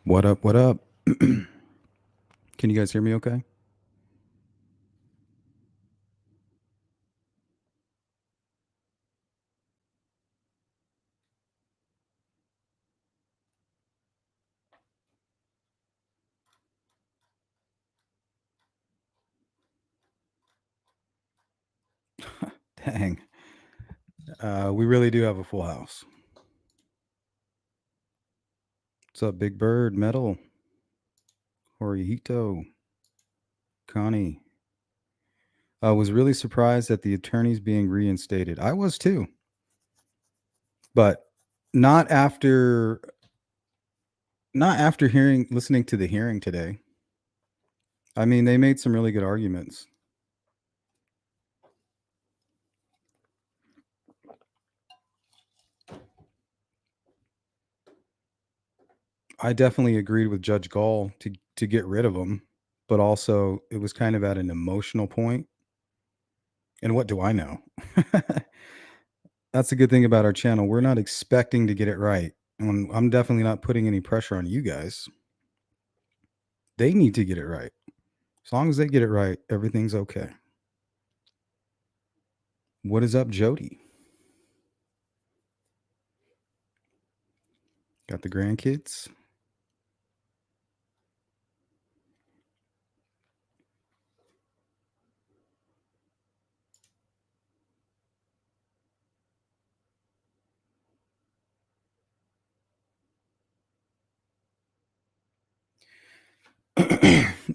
What up? What up? Can you guys hear me okay? Dang. We really do have a full house. What's up, Big Bird, Metal, Horihito, Connie? I was really surprised at the attorneys being reinstated. I was too, but not after listening to the hearing today. I mean, they made some really good arguments. I definitely agreed with Judge Gall to get rid of them, but also it was kind of at an emotional point. And what do I know? That's a good thing about our channel. We're not expecting to get it right. And I'm definitely not putting any pressure on you guys. They need to get it right. As long as they get it right, everything's okay. What is up, Jody? Got the grandkids?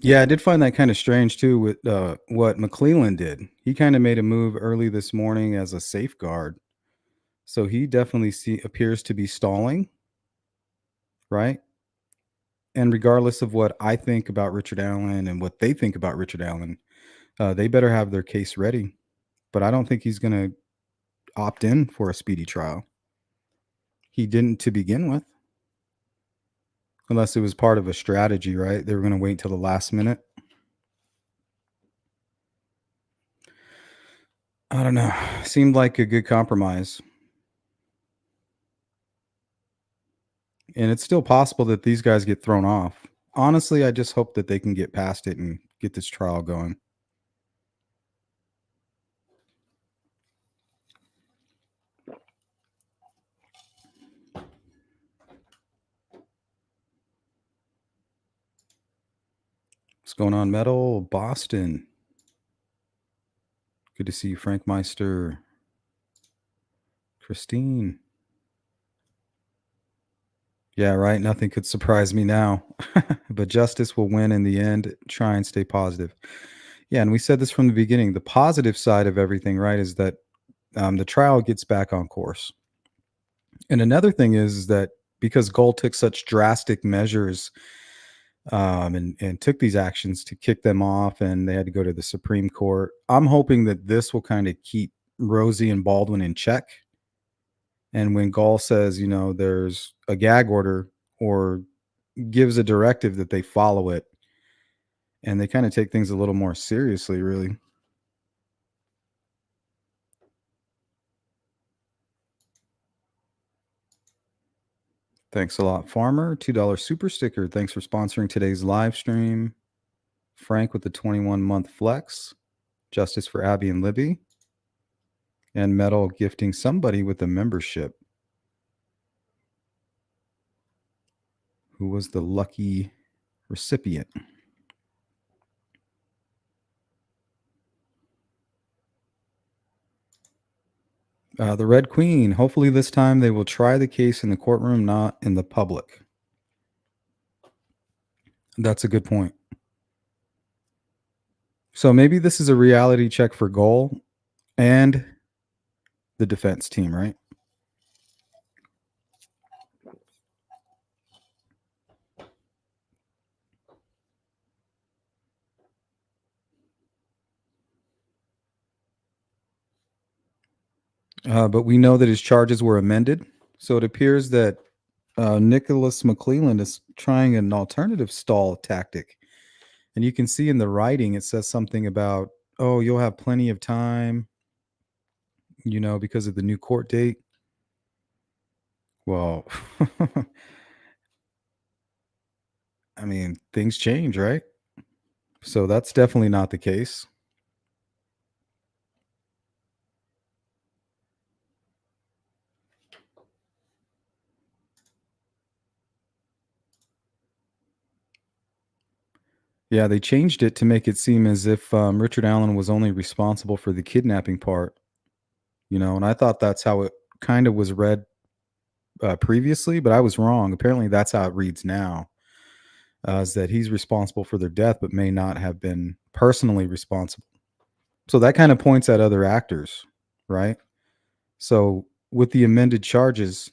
Yeah, I did find that kind of strange too with what McClellan did. He kind of made a move early this morning as a safeguard. So he definitely appears to be stalling, right? And regardless of what I think about Richard Allen and what they think about Richard Allen, they better have their case ready. But I don't think he's going to opt in for a speedy trial. He didn't to begin with, unless it was part of a strategy, right? They were going to wait till the last minute. I don't know. Seemed like a good compromise. And it's still possible that these guys get thrown off. Honestly, I just hope that they can get past it and get this trial going. What's going on, Metal? Boston. Good to see you, Frank Meister. Christine. Yeah, right. Nothing could surprise me now. But justice will win in the end. Try and stay positive. Yeah, and we said this from the beginning. The positive side of everything, right, is that the trial gets back on course. And another thing is that because Gold took such drastic measures and took these actions to kick them off, and they had to go to the Supreme Court, I'm hoping that this will kind of keep Rosie and Baldwin in check. And when Gall says, there's a gag order or gives a directive that they follow it, and they kind of take things a little more seriously, really. Thanks a lot, Farmer. $2 super sticker. Thanks for sponsoring today's live stream. Frank with the 21-month flex. Justice for Abby and Libby. And Metal gifting somebody with a membership. Who was the lucky recipient? The Red Queen. Hopefully this time they will try the case in the courtroom, not in the public. That's a good point. So maybe this is a reality check for Goal and the defense team, right? But we know that his charges were amended. So it appears that Nicholas McClelland is trying an alternative stall tactic. And you can see in the writing, it says something about, oh, you'll have plenty of time, because of the new court date. Well, I mean, things change, right? So that's definitely not the case. Yeah, they changed it to make it seem as if Richard Allen was only responsible for the kidnapping part, and I thought that's how it kind of was read previously, but I was wrong. Apparently, that's how it reads now, is that he's responsible for their death, but may not have been personally responsible. So that kind of points at other actors, right? So with the amended charges,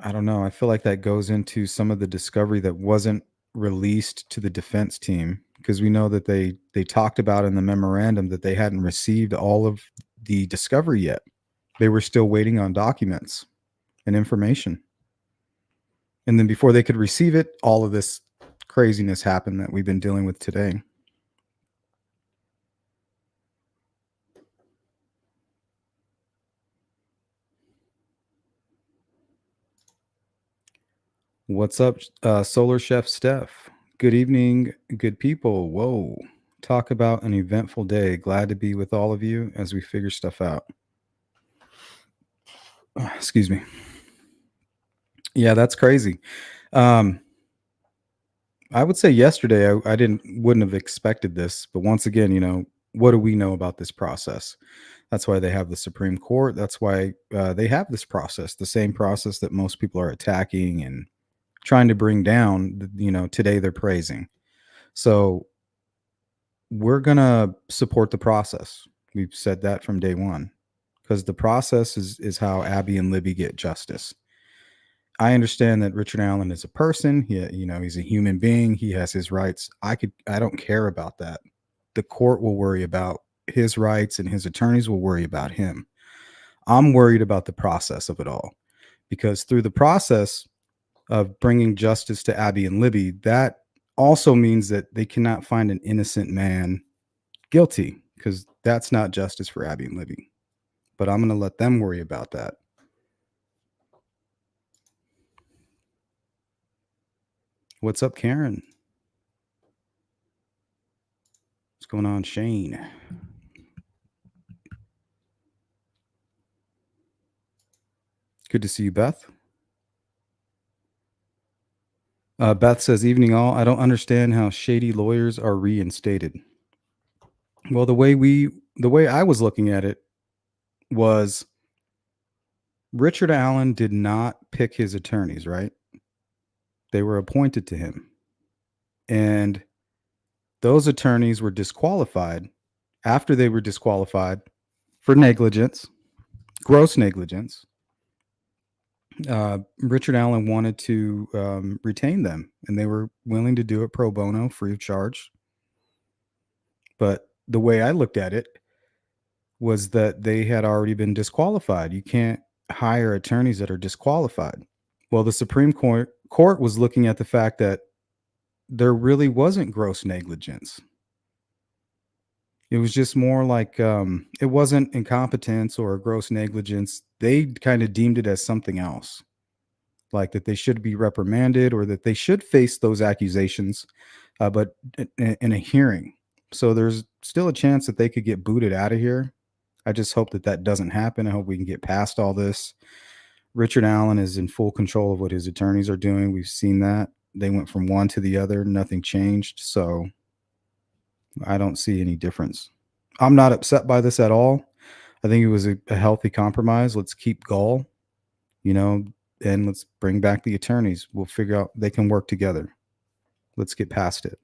I don't know. I feel like that goes into some of the discovery that wasn't released to the defense team because we know that they talked about in the memorandum that they hadn't received all of the discovery yet. They were still waiting on documents and information. And then before they could receive it, all of this craziness happened that we've been dealing with today. What's up, Solar Chef Steph? Good evening, good people. Whoa. Talk about an eventful day. Glad to be with all of you as we figure stuff out. Excuse me. Yeah, that's crazy. Um, I would say yesterday I wouldn't have expected this, but once again, what do we know about this process? That's why they have the Supreme Court. That's why they have this process, the same process that most people are attacking and trying to bring down. Today they're praising. So we're gonna support the process. We've said that from day one because the process is how Abby and Libby get justice. I understand that Richard Allen is a person. He's a human being. He has his rights. I don't care about that. The court will worry about his rights and his attorneys will worry about him. I'm worried about the process of it all because through the process of bringing justice to Abby and Libby, that also means that they cannot find an innocent man guilty because that's not justice for Abby and Libby. But I'm going to let them worry about that. What's up, Karen? What's going on, Shane? Good to see you, Beth. Beth says, "Evening all. I don't understand how shady lawyers are reinstated." Well, the way I was looking at it was Richard Allen did not pick his attorneys, right? They were appointed to him, and those attorneys were disqualified after they were disqualified for negligence, gross negligence. Richard Allen wanted to retain them, and they were willing to do it pro bono, free of charge. But the way I looked at it was that they had already been disqualified. You can't hire attorneys that are disqualified. Well, the Supreme Court was looking at the fact that there really wasn't gross negligence. It was just more like it wasn't incompetence or gross negligence. They kind of deemed it as something else, like that they should be reprimanded or that they should face those accusations, but in a hearing. So there's still a chance that they could get booted out of here. I just hope that that doesn't happen. I hope we can get past all this. Richard Allen is in full control of what his attorneys are doing. We've seen that. They went from one to the other, nothing changed. So I don't see any difference. I'm not upset by this at all. I think it was a healthy compromise. Let's keep Gall, you know, and let's bring back the attorneys. We'll figure out they can work together. Let's get past it.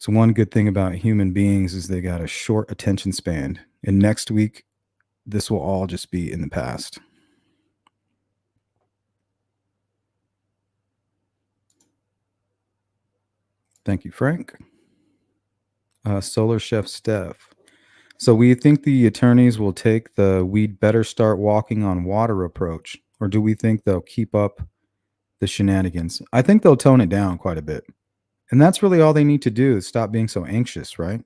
So one good thing about human beings is they got a short attention span. And next week, this will all just be in the past. Thank you, Frank. Solar Chef Steph. So we think the attorneys will take the "we'd better start walking on water" approach, or do we think they'll keep up the shenanigans? I think they'll tone it down quite a bit. And that's really all they need to do is stop being so anxious, right?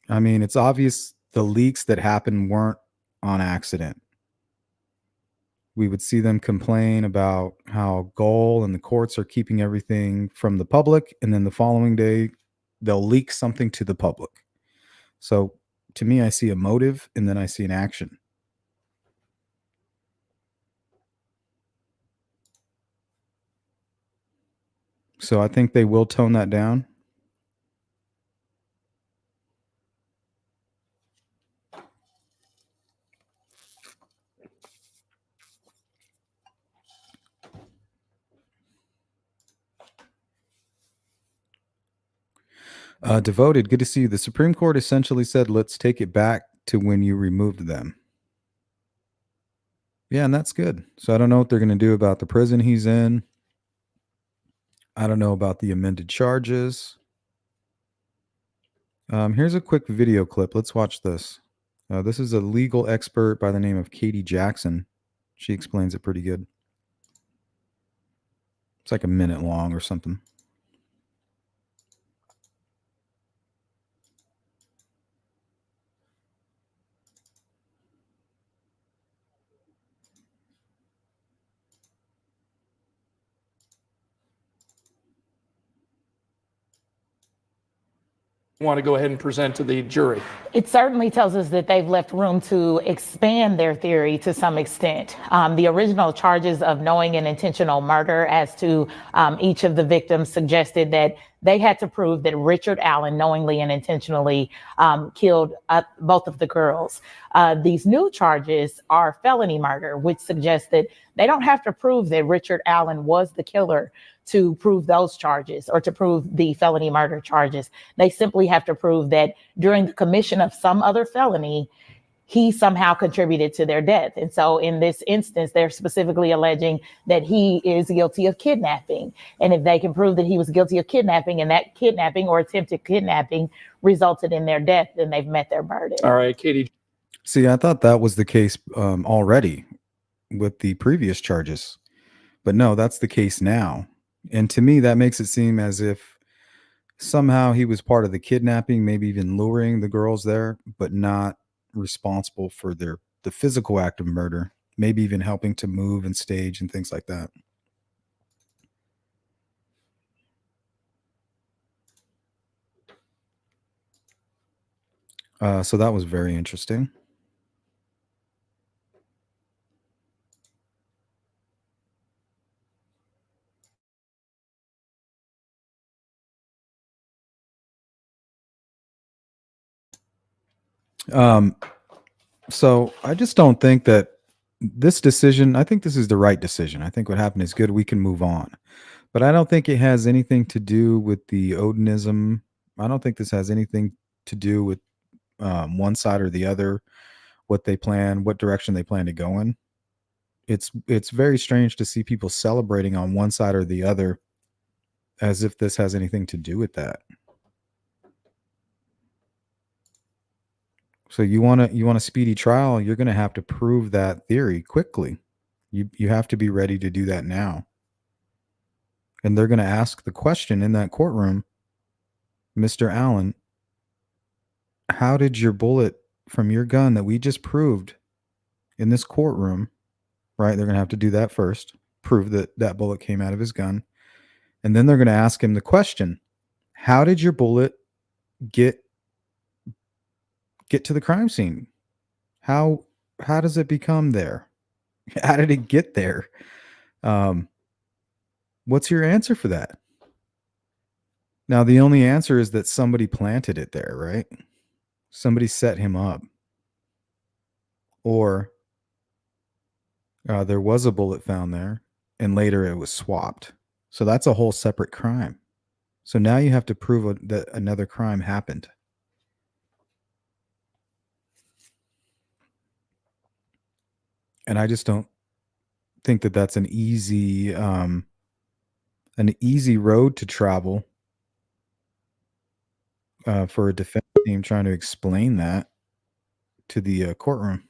I mean, it's obvious the leaks that happened weren't on accident. We would see them complain about how Goal and the courts are keeping everything from the public, and then the following day, they'll leak something to the public. So to me, I see a motive and then I see an action. So I think they will tone that down. Devoted, good to see you. The Supreme Court essentially said, let's take it back to when you removed them. Yeah, and that's good. So I don't know what they're going to do about the prison he's in. I don't know about the amended charges. Here's a quick video clip. Let's watch this. This is a legal expert by the name of Katie Jackson. She explains it pretty good. It's like a minute long or something. Want to go ahead and present to the jury? It certainly tells us that they've left room to expand their theory to some extent. The original charges of knowing and intentional murder as to each of the victims suggested that they had to prove that Richard Allen knowingly and intentionally killed both of the girls. These new charges are felony murder, which suggests that they don't have to prove that Richard Allen was the killer to prove those charges or to prove the felony murder charges. They simply have to prove that during the commission of some other felony, he somehow contributed to their death. And so in this instance, they're specifically alleging that he is guilty of kidnapping. And if they can prove that he was guilty of kidnapping and that kidnapping or attempted kidnapping resulted in their death, then they've met their burden. All right, Katie. See, I thought that was the case already with the previous charges. But no, that's the case now. And to me, that makes it seem as if somehow he was part of the kidnapping, maybe even luring the girls there, but not responsible for the physical act of murder, maybe even helping to move and stage and things like that. So that was very interesting. So I just don't think that this decision, I think this is the right decision. I think what happened is good. We can move on. But I don't think it has anything to do with the Odinism. I don't think this has anything to do with one side or the other, what they plan, what direction they plan to go in. It's very strange to see people celebrating on one side or the other as if this has anything to do with that. So you want a speedy trial, you're going to have to prove that theory quickly. You have to be ready to do that now. And they're going to ask the question in that courtroom, Mr. Allen, how did your bullet from your gun that we just proved in this courtroom, right? They're going to have to do that first, prove that that bullet came out of his gun. And then they're going to ask him the question, how did your bullet get to the crime scene? How does it become there? How did it get there? What's your answer for that? Now, the only answer is that somebody planted it there, right? Somebody set him up. Or there was a bullet found there, and later it was swapped. So that's a whole separate crime. So now you have to prove that another crime happened. And I just don't think that that's an easy road to travel for a defense team trying to explain that to the courtroom.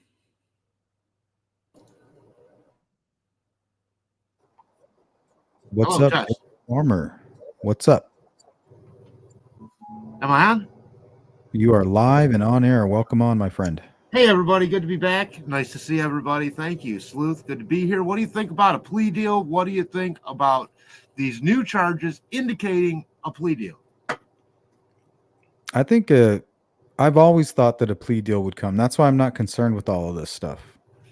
What's Hello, up, Josh. Farmer? What's up? Am I on? You are live and on air. Welcome on, my friend. Hey, everybody. Good to be back. Nice to see everybody. Thank you, Sleuth. Good to be here. What do you think about a plea deal? What do you think about these new charges indicating a plea deal? I think I've always thought that a plea deal would come. That's why I'm not concerned with all of this stuff.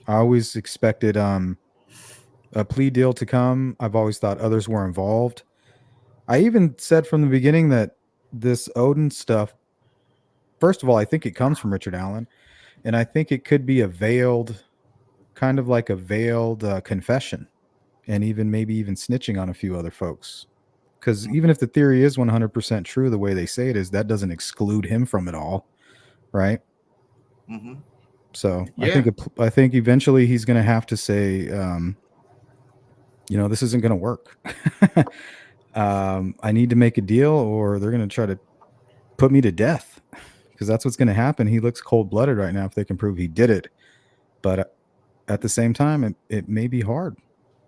I always expected a plea deal to come. I've always thought others were involved. I even said from the beginning that this Odin stuff, first of all, I think it comes from Richard Allen, and I think it could be a veiled, kind of like a veiled confession, and even maybe even snitching on a few other folks. Because even if the theory is 100% true, the way they say it is, that doesn't exclude him from it all, right? Mm-hmm. So Yeah. I think eventually he's going to have to say, this isn't going to work. I need to make a deal, or they're going to try to put me to death, because that's what's going to happen. He looks cold blooded right now if they can prove he did it, but at the same time, it may be hard.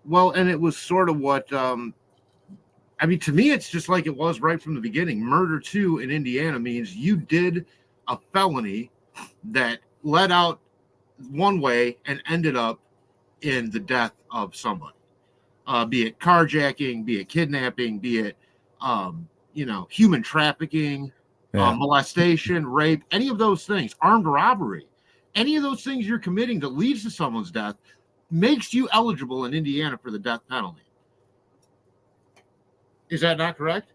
Well, and it was sort of what I mean, to me, it's just like it was right from the beginning. Murder 2 in Indiana means you did a felony that led out one way and ended up in the death of somebody, be it carjacking, be it kidnapping, be it, human trafficking, Yeah. molestation, rape, any of those things, armed robbery, any of those things you're committing that leads to someone's death makes you eligible in Indiana for the death penalty. Is that not correct?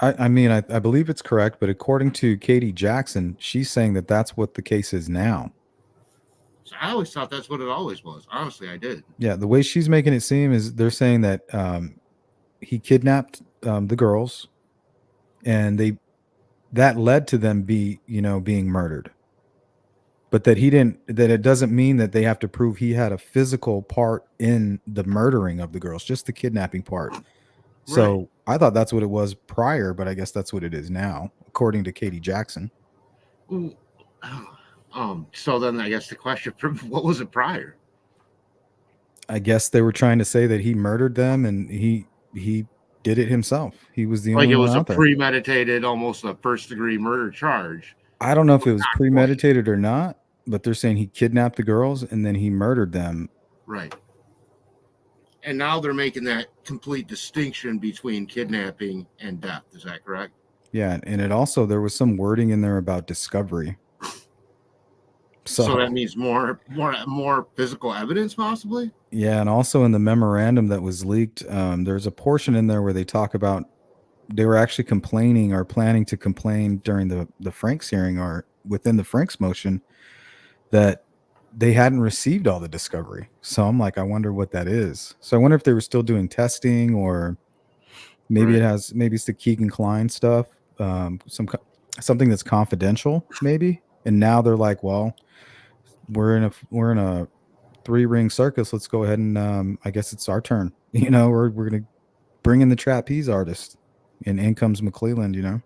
I mean, I believe it's correct, but according to Katie Jackson, she's saying that that's what the case is now. So I always thought that's what it always was. Honestly, I did. Yeah, the way she's making it seem is they're saying that he kidnapped the girls, and that led to them being murdered. But that he didn't. That it doesn't mean that they have to prove he had a physical part in the murdering of the girls, just the kidnapping part. So I thought that's what it was prior, but I guess that's what it is now, according to Katie Jackson. Ooh. So then I guess the question, what was it prior? I guess they were trying to say that he murdered them, and he did it himself. He was the Like only it one was a out there. premeditated, almost a first-degree murder charge. I don't know if it was Not quite. premeditated or not, but they're saying he kidnapped the girls and then he murdered them. Right. And now they're making that complete distinction between kidnapping and death. Is that correct? Yeah, and it also, there was some wording in there about discovery. So that means more physical evidence, possibly. Yeah, and also in the memorandum that was leaked, there's a portion in there where they talk about they were actually complaining or planning to complain during the Franks hearing or within the Franks motion that they hadn't received all the discovery. So I'm like, I wonder what that is. So I wonder if they were still doing testing, or maybe maybe it's the Keegan Klein stuff, something that's confidential, maybe. And now they're like, well, we're in a 3-ring circus. Let's go ahead and I guess it's our turn. We're gonna bring in the trapeze artist, and in comes McClelland.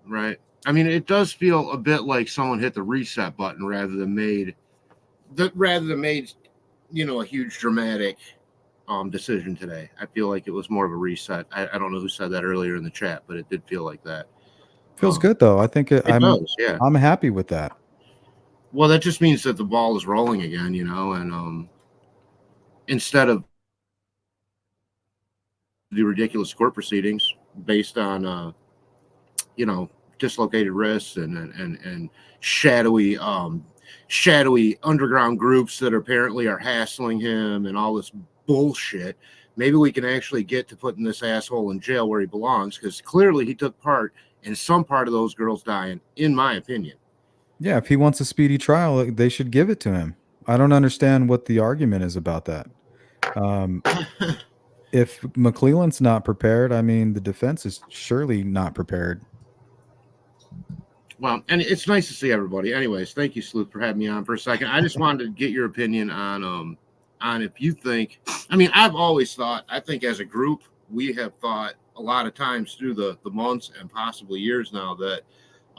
Right. I mean, it does feel a bit like someone hit the reset button rather than made a huge dramatic decision today. I feel like it was more of a reset. I don't know who said that earlier in the chat, but it did feel like that. Feels good though. I think it does. Yeah, I'm happy with that. Well, that just means that the ball is rolling again, and instead of the ridiculous court proceedings based on dislocated wrists and shadowy underground groups that apparently are hassling him and all this bullshit, maybe we can actually get to putting this asshole in jail where he belongs, because clearly he took part in some part of those girls dying, in my opinion. Yeah, if he wants a speedy trial, they should give it to him. I don't understand what the argument is about that. If McClelland's not prepared, I mean, the defense is surely not prepared. Well, and it's nice to see everybody. Anyways, thank you, Sleuth, for having me on for a second. I just wanted to get your opinion on if you think, I mean, I've always thought, I think as a group, we have thought a lot of times through the months and possibly years now that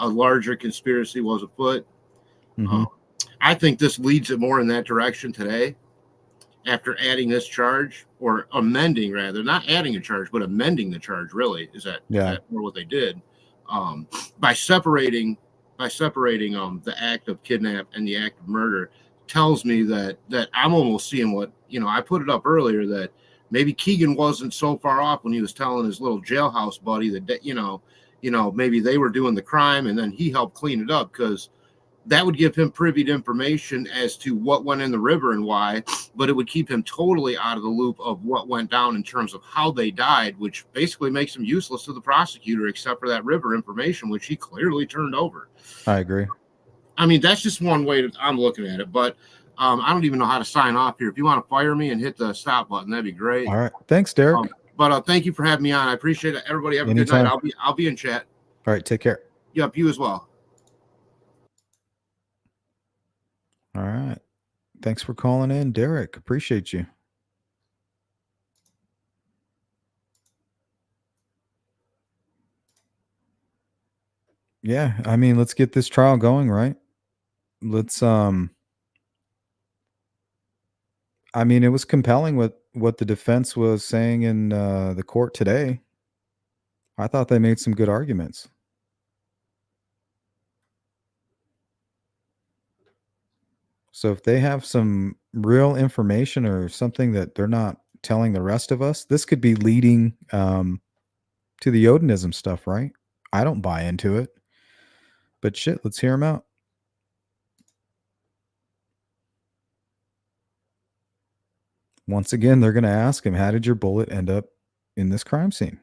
a larger conspiracy was afoot. Mm-hmm. I think this leads it more in that direction today, after adding this charge, or amending, rather, not adding a charge, but amending the charge, really, is that more what they did, by separating by separating the act of kidnap and the act of murder tells me that I'm almost seeing what, I put it up earlier that maybe Keegan wasn't so far off when he was telling his little jailhouse buddy that, maybe they were doing the crime and then he helped clean it up, because that would give him privy to information as to what went in the river and why, but it would keep him totally out of the loop of what went down in terms of how they died, which basically makes him useless to the prosecutor, except for that river information, which he clearly turned over. I agree. I mean, that's just one way that I'm looking at it, but I don't even know how to sign off here. If you want to fire me and hit the stop button, that'd be great. All right. Thanks, Derek. But thank you for having me on. I appreciate it. Everybody have a good night. I'll be in chat. All right. Take care. Yep. You as well. All right. Thanks for calling in, Derek. Appreciate you. Yeah, I mean, let's get this trial going, right? Let's I mean, it was compelling what the defense was saying in the court today. I thought they made some good arguments. So if they have some real information or something that they're not telling the rest of us, this could be leading to the Odinism stuff, right? I don't buy into it. But shit, let's hear them out. Once again, they're going to ask him, how did your bullet end up in this crime scene?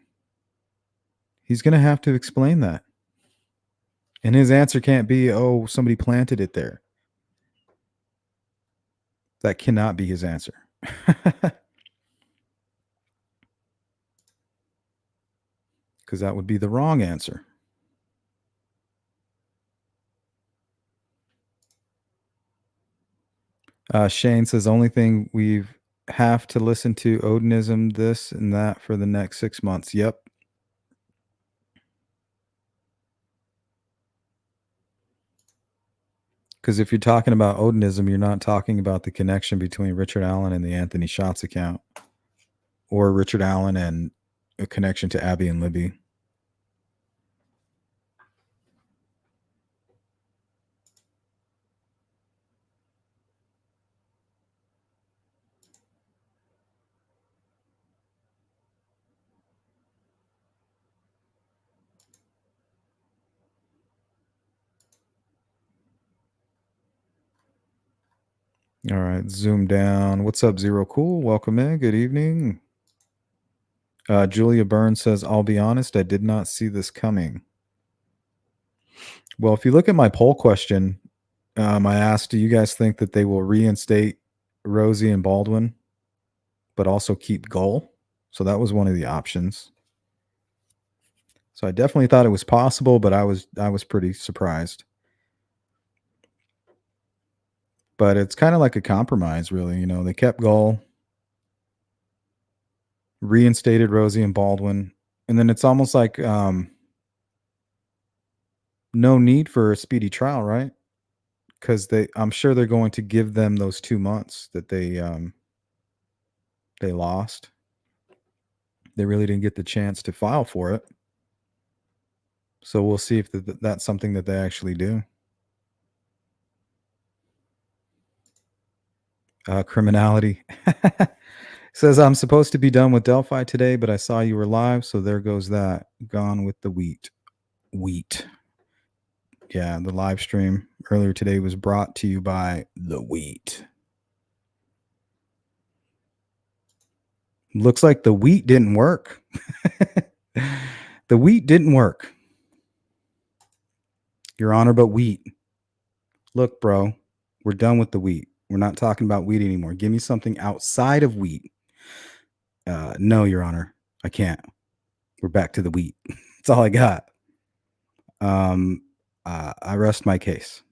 He's going to have to explain that. And his answer can't be, oh, somebody planted it there. That cannot be his answer. Because that would be the wrong answer. Shane says, only thing we've have to listen to Odinism, this and that for the next 6 months. Yep. Because if you're talking about Odinism, you're not talking about the connection between Richard Allen and the Anthony Shots account, or Richard Allen and a connection to Abby and Libby. All right, zoom down. What's up, Zero Cool? Welcome in. Good evening. Julia Burns says, I'll be honest, I did not see this coming. Well, if you look at my poll question, I asked, do you guys think that they will reinstate Rosie and Baldwin, but also keep Gull? So that was one of the options. So I definitely thought it was possible, but I was pretty surprised. But it's kind of like a compromise, really. You know, they kept Gull, reinstated Rosie and Baldwin, and then it's almost like no need for a speedy trial, right? Because I'm sure they're going to give them those 2 months that they lost. They really didn't get the chance to file for it. So we'll see if that's something that they actually do. Criminality says, I'm supposed to be done with Delphi today, but I saw you were live, so there goes that. Gone with the wheat. Yeah, the live stream earlier today was brought to you by the wheat. Looks like the wheat didn't work. The wheat didn't work, Your Honor, but wheat. Look, bro, we're done with the wheat. We're not talking about wheat anymore. Give me something outside of wheat. No, Your Honor, I can't. We're back to the wheat. That's all I got. I rest my case.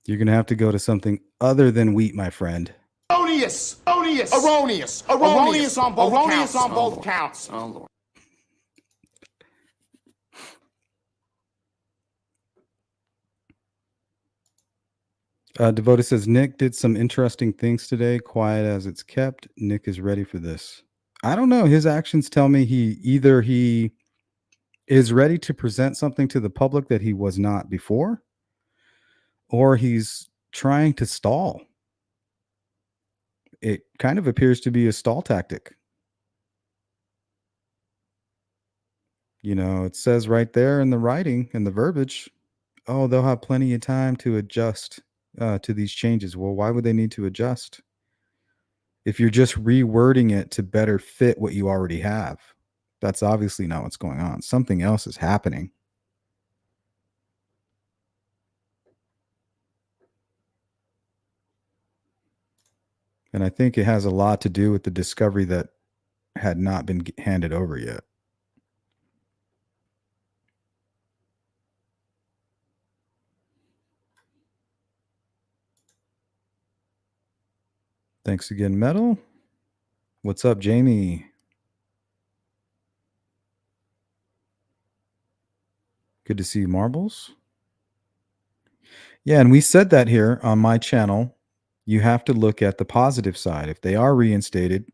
You're going to have to go to something other than wheat, my friend. Erroneous on both counts. Oh, Lord. Devoted says, Nick did some interesting things today. Quiet as it's kept. Nick is ready for this. I don't know. His actions tell me he is ready to present something to the public that he was not before, or he's trying to stall. It kind of appears to be a stall tactic. It says right there in the writing and the verbiage, oh, they'll have plenty of time to adjust to these changes. Well, why would they need to adjust if you're just rewording it to better fit what you already have? That's obviously not what's going on. Something else is happening. And I think it has a lot to do with the discovery that had not been handed over yet. Thanks again, Metal. What's up, Jamie? Good to see you, Marbles. Yeah, and we said that here on my channel. You have to look at the positive side. If they are reinstated,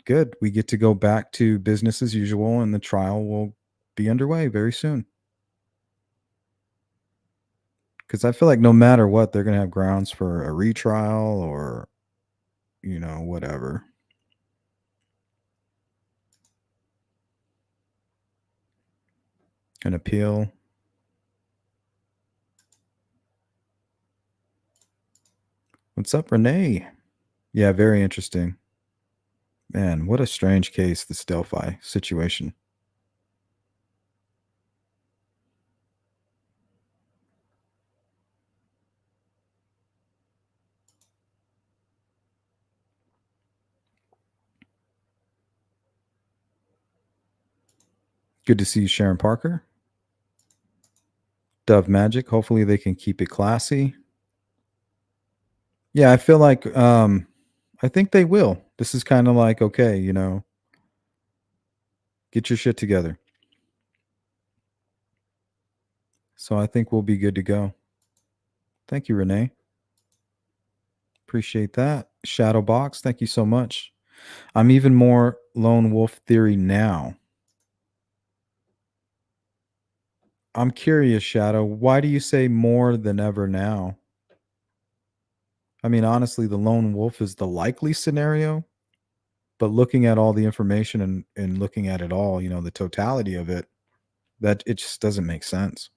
good. We get to go back to business as usual, and the trial will be underway very soon. Because I feel like no matter what, they're going to have grounds for a retrial or, whatever. An appeal. What's up, Renee? Yeah, very interesting. Man, what a strange case, this Delphi situation. Good to see you, Sharon Parker. Dove Magic. Hopefully they can keep it classy. Yeah, I feel like I think they will. This is kind of like, okay, get your shit together. So I think we'll be good to go. Thank you, Renee. Appreciate that. Shadowbox, thank you so much. I'm even more lone wolf theory now. I'm curious, Shadow. Why do you say more than ever now? I mean, honestly, the lone wolf is the likely scenario. But looking at all the information and looking at it all, the totality of it, that it just doesn't make sense.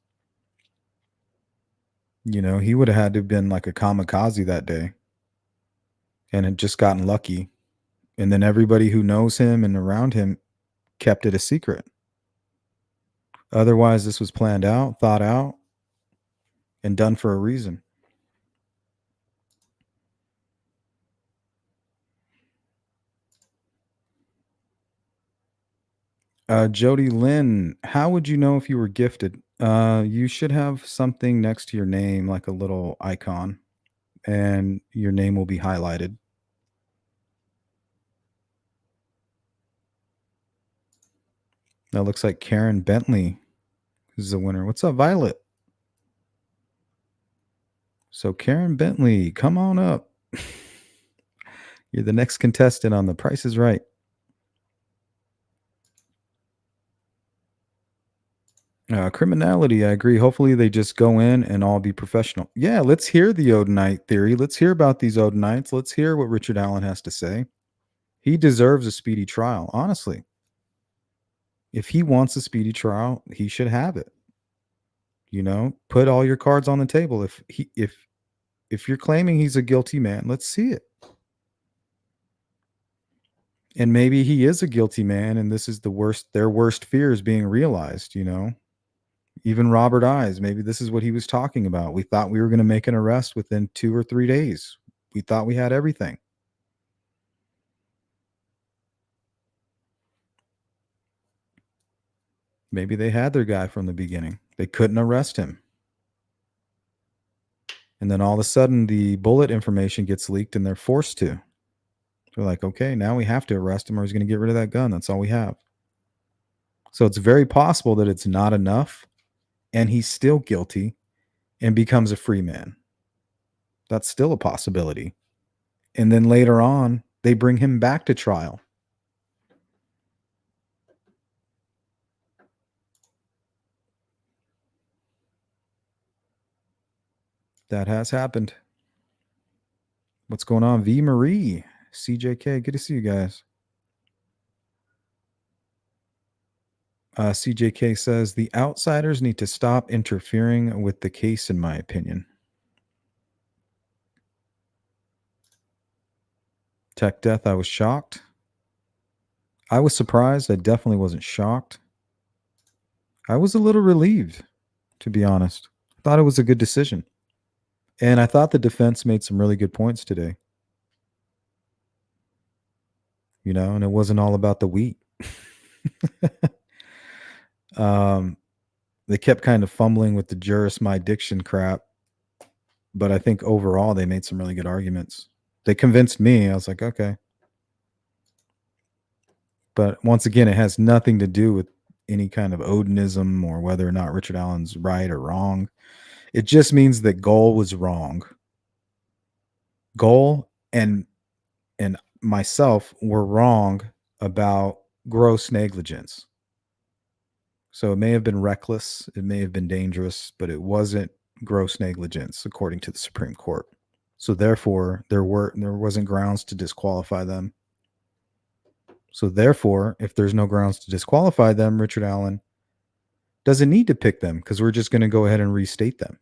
He would have had to have been like a kamikaze that day and had just gotten lucky. And then everybody who knows him and around him kept it a secret. Otherwise, this was planned out, thought out, and done for a reason. Jody Lynn, how would you know if you were gifted? You should have something next to your name, like a little icon, and your name will be highlighted. That looks like Karen Bentley is the winner. What's up, Violet? So Karen Bentley, come on up. You're the next contestant on The Price is Right. Criminality, I agree. Hopefully they just go in and all be professional. Yeah, let's hear the Odinite theory. Let's hear about these Odinites. Let's hear what Richard Allen has to say. He deserves a speedy trial, honestly. If he wants a speedy trial, he should have it. Put all your cards on the table. If you're claiming he's a guilty man, let's see it. And maybe he is a guilty man, and this is their worst fears being realized, Even Robert Ives, maybe this is what he was talking about. We thought we were going to make an arrest within 2 or 3 days. We thought we had everything. Maybe they had their guy from the beginning. They couldn't arrest him. And then all of a sudden, the bullet information gets leaked and they're forced to. They're like, okay, now we have to arrest him or he's going to get rid of that gun. That's all we have. So it's very possible that it's not enough and he's still guilty and becomes a free man. That's still a possibility. And then later on, they bring him back to trial. That has happened. What's going on? V Marie, CJK, good to see you guys. CJK says the outsiders need to stop interfering with the case, in my opinion. Tech Death, I was shocked. I was surprised. I definitely wasn't shocked. I was a little relieved, to be honest. I thought it was a good decision. And I thought the defense made some really good points today. You know, and it wasn't all about the wheat. They kept kind of fumbling with the juris my diction crap. But I think overall they made some really good arguments. They convinced me. I was like, okay. But once again, it has nothing to do with any kind of Odinism or whether or not Richard Allen's right or wrong. It just means that Goal was wrong. Goal and myself were wrong about gross negligence. So it may have been reckless, it may have been dangerous, but it wasn't gross negligence according to the Supreme Court. So therefore, there wasn't grounds to disqualify them. So therefore, if there's no grounds to disqualify them, Richard Allen doesn't need to pick them because we're just going to go ahead and restate them.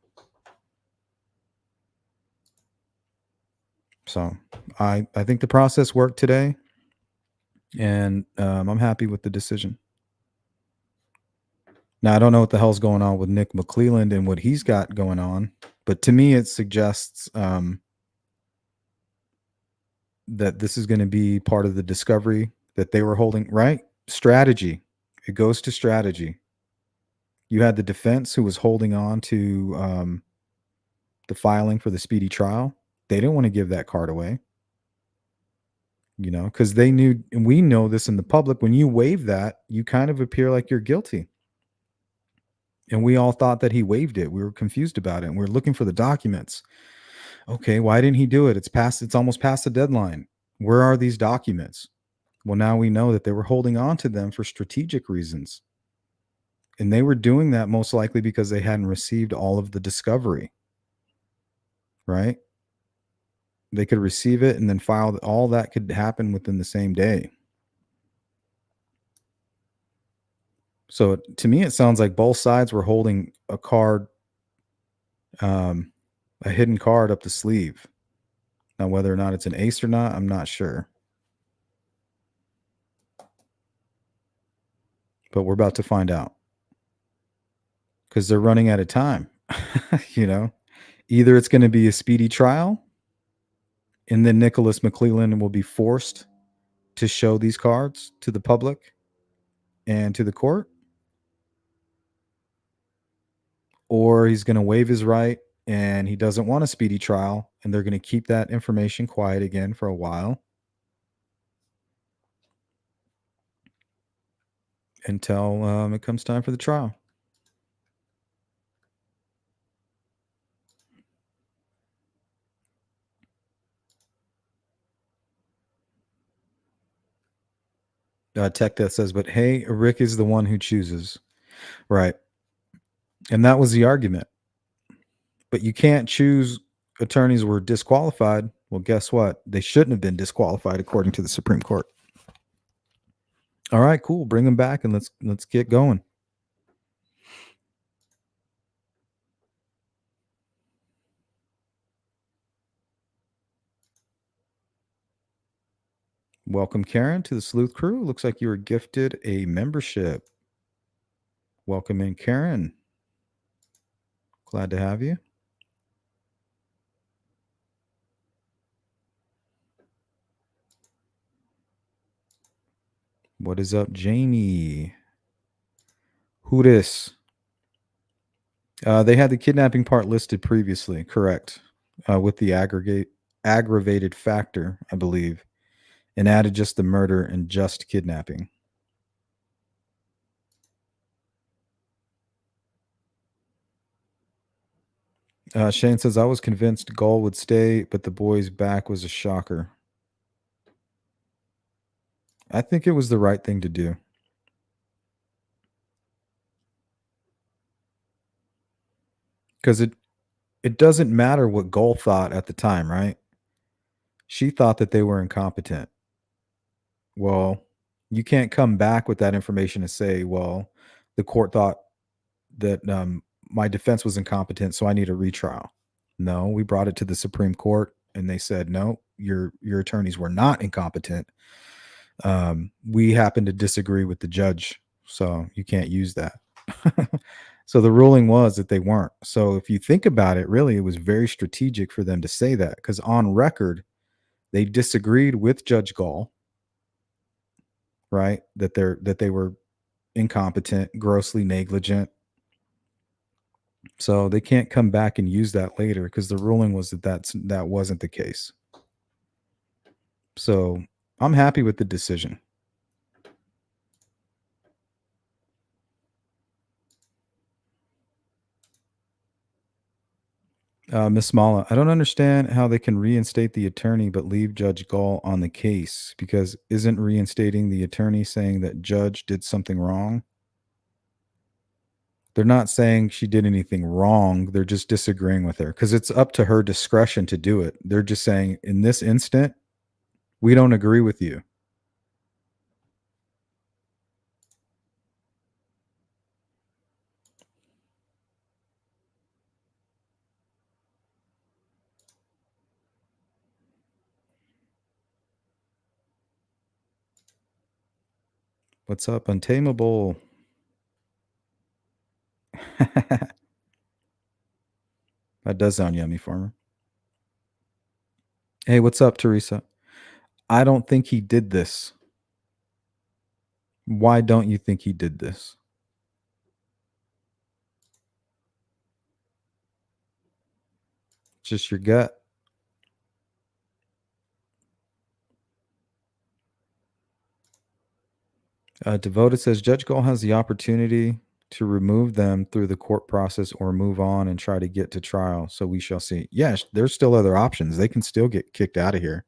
So I think the process worked today, and I'm happy with the decision. Now, I don't know what the hell's going on with Nick McClelland and what he's got going on, but to me, it suggests that this is going to be part of the discovery that they were holding, right? Strategy. It goes to strategy. You had the defense who was holding on to the filing for the speedy trial. They didn't want to give that card away, you know, because they knew, and we know this in the public, when you waive that, you kind of appear like you're guilty. And we all thought that he waived it. We were confused about it. And we were looking for the documents. Okay, why didn't he do it? It's almost past the deadline. Where are these documents? Well, now we know that they were holding on to them for strategic reasons. And they were doing that most likely because they hadn't received all of the discovery, right? They could receive it and then file. All that could happen within the same day. So to me, it sounds like both sides were holding a card, a hidden card up the sleeve. Now, whether or not it's an ace or not, I'm not sure. But we're about to find out. Because they're running out of time. You know, either it's going to be a speedy trial, and then Nicholas McClelland will be forced to show these cards to the public and to the court, or he's going to waive his right and he doesn't want a speedy trial, and they're going to keep that information quiet again for a while until it comes time for the trial. Tech Death says, but hey, Rick is the one who chooses. Right. And that was the argument. But you can't choose attorneys who were disqualified. Well, guess what? They shouldn't have been disqualified according to the Supreme Court. All right, cool. Bring them back and let's get going. Welcome, Karen, to the Sleuth Crew. Looks like you were gifted a membership. Welcome in, Karen. Glad to have you. What is up, Jamie? Who this? They had the kidnapping part listed previously, correct, with the aggravated factor, I believe, and added just the murder and just kidnapping. Shane says, I was convinced Gull would stay, but the boy's back was a shocker. I think it was the right thing to do. Because it doesn't matter what Gull thought at the time, right? She thought that they were incompetent. Well, you can't come back with that information and say, well, the court thought that my defense was incompetent, so I need a retrial. No, we brought it to the Supreme Court, and they said, no, your attorneys were not incompetent. We happen to disagree with the judge, so you can't use that. So the ruling was that they weren't. So if you think about it, really, it was very strategic for them to say that, because on record, they disagreed with Judge Gall, right? That they were incompetent, grossly negligent. So they can't come back and use that later, because the ruling was that that wasn't the case. So I'm happy with the decision. Miss Mala, I don't understand how they can reinstate the attorney but leave Judge Gall on the case, because isn't reinstating the attorney saying that Judge did something wrong? They're not saying she did anything wrong. They're just disagreeing with her, because it's up to her discretion to do it. They're just saying, in this instant, we don't agree with you. What's up, Untamable? That does sound yummy, Farmer. Hey, what's up, Teresa? I don't think he did this. Why don't you think he did this? Just your gut. Devoted says Judge Gall has the opportunity to remove them through the court process or move on and try to get to trial. So we shall see. Yes, there's still other options. They can still get kicked out of here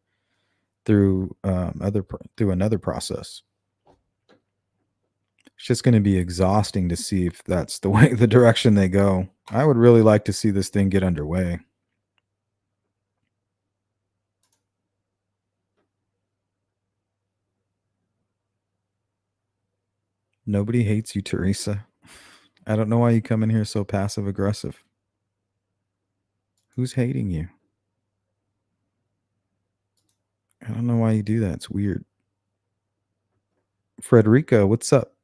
through another process. It's just going to be exhausting to see if that's the direction they go. I would really like to see this thing get underway. Nobody hates you, Teresa. I don't know why you come in here so passive aggressive. Who's hating you? I don't know why you do that. It's weird. Frederica, what's up?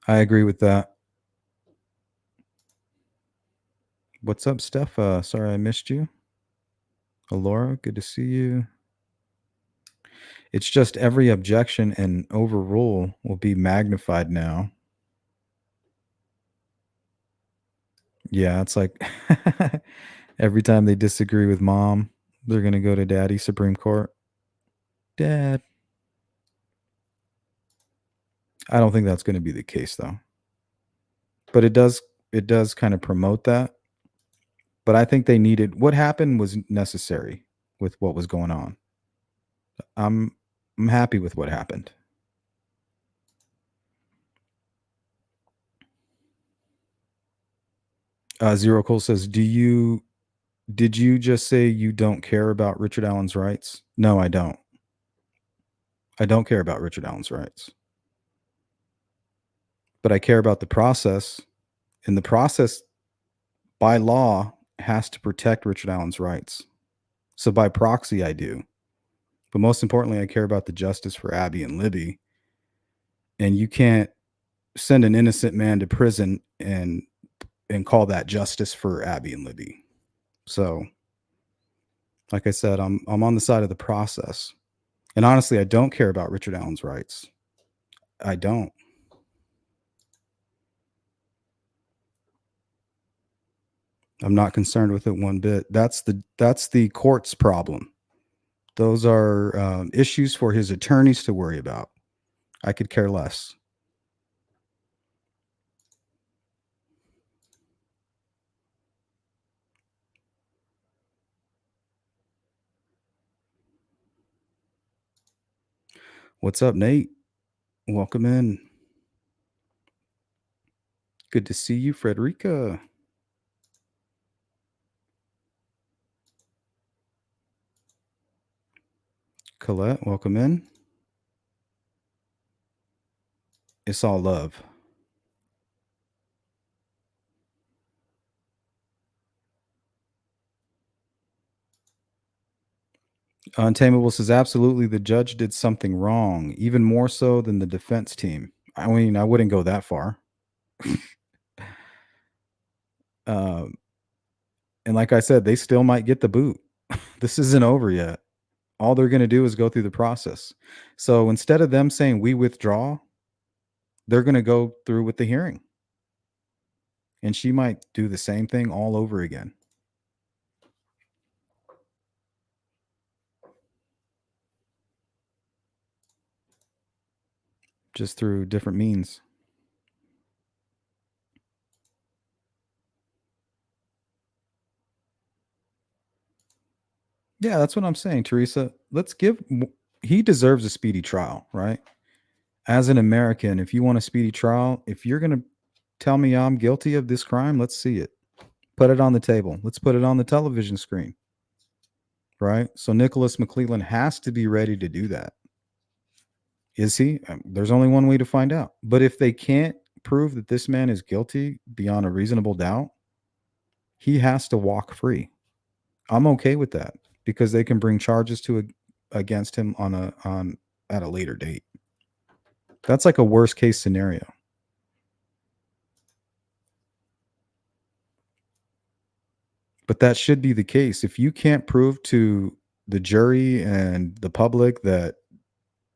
I agree with that. What's up, Steph? Sorry I missed you. Alora, good to see you. It's just every objection and overrule will be magnified now. Yeah, it's like every time they disagree with mom, they're going to go to daddy, Supreme Court. Dad. I don't think that's going to be the case, though. But it does kind of promote that. But I think they needed, what happened was necessary with what was going on. I'm happy with what happened. Zero Cole says, did you just say you don't care about Richard Allen's rights? No, I don't. I don't care about Richard Allen's rights. But I care about the process. And the process, by law, has to protect Richard Allen's rights. So by proxy, I do. But most importantly, I care about the justice for Abby and Libby. And you can't send an innocent man to prison and call that justice for Abby and Libby. So, like I said, I'm on the side of the process. And honestly, I don't care about Richard Allen's rights. I don't. I'm not concerned with it one bit. That's the court's problem. Those are issues for his attorneys to worry about. I could care less. What's up, Nate? Welcome in. Good to see you, Frederica. Colette, welcome in. It's all love. Untamable says, absolutely, the judge did something wrong, even more so than the defense team. I mean, I wouldn't go that far. Um, and like I said, they still might get the boot. This isn't over yet. All they're going to do is go through the process. So instead of them saying we withdraw, they're going to go through with the hearing. And she might do the same thing all over again. Just through different means. Yeah, that's what I'm saying, Teresa. He deserves a speedy trial, right? As an American, if you want a speedy trial, if you're going to tell me I'm guilty of this crime, let's see it. Put it on the table. Let's put it on the television screen, right? So Nicholas McClelland has to be ready to do that. Is he? There's only one way to find out. But if they can't prove that this man is guilty beyond a reasonable doubt, he has to walk free. I'm okay with that because they can bring charges against him at a later date. That's like a worst case scenario. But that should be the case. If you can't prove to the jury and the public that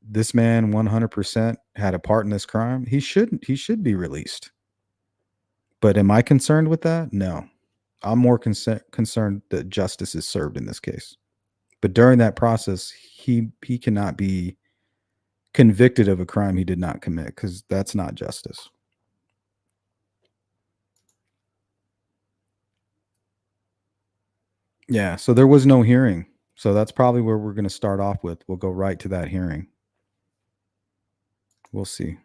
this man 100% had a part in this crime, he should be released. But am I concerned with that? No. I'm more concerned that justice is served in this case. But during that process, he cannot be convicted of a crime he did not commit because that's not justice. Yeah, so there was no hearing. So that's probably where we're going to start off with. We'll go right to that hearing. We'll see.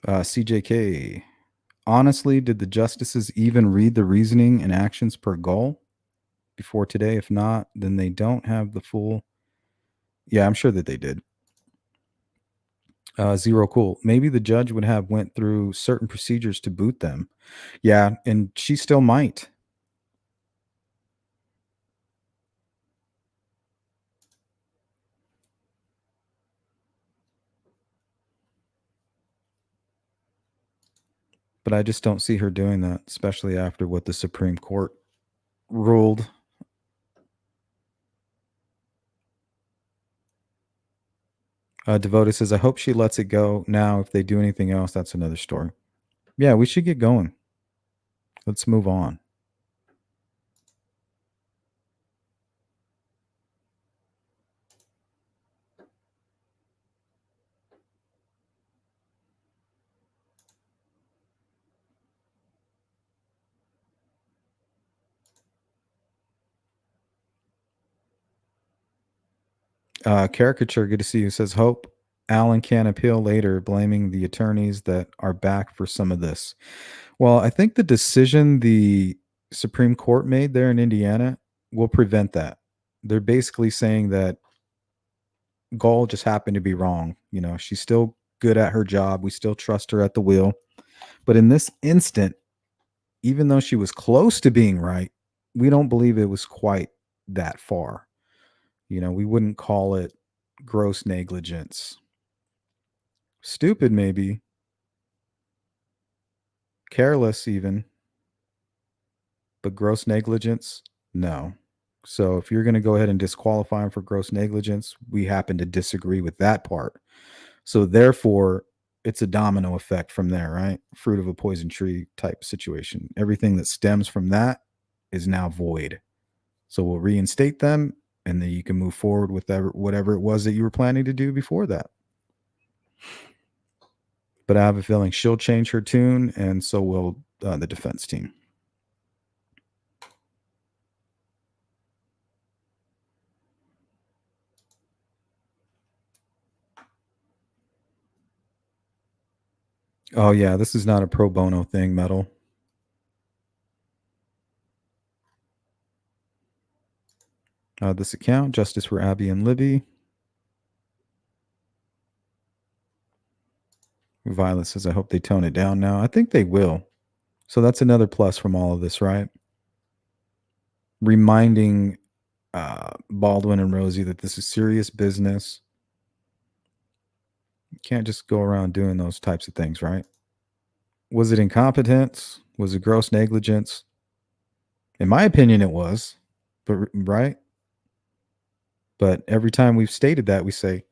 CJK. Honestly, did the justices even read the reasoning and actions per goal before today? If not, then they don't have the full. Yeah, I'm sure that they did. Zero cool. Maybe the judge would have went through certain procedures to boot them. Yeah, and she still might. But I just don't see her doing that, especially after what the Supreme Court ruled. Devoted says, I hope she lets it go. Now, if they do anything else, that's another story. Yeah, we should get going. Let's move on. Caricature, good to see you. Says, hope Alan can appeal later, blaming the attorneys that are back for some of this. Well, I think the decision the Supreme Court made there in Indiana will prevent that. They're basically saying that Gall just happened to be wrong. You know, she's still good at her job. We still trust her at the wheel. But in this instant, even though she was close to being right, we don't believe it was quite that far. You know, we wouldn't call it gross negligence. Stupid, maybe. Careless, even. But gross negligence, no. So if you're going to go ahead and disqualify him for gross negligence, we happen to disagree with that part. So therefore, it's a domino effect from there, right? Fruit of a poison tree type situation. Everything that stems from that is now void. So we'll reinstate them, and then you can move forward with whatever it was that you were planning to do before that. But I have a feeling she'll change her tune, and so will the defense team. Oh yeah, this is not a pro bono thing, Metal. This account, Justice for Abby and Libby. Violet says, I hope they tone it down now. I think they will. So that's another plus from all of this, right? Reminding Baldwin and Rosie that this is serious business. You can't just go around doing those types of things, right? Was it incompetence? Was it gross negligence? In my opinion, it was, but right. But every time we've stated that, we say,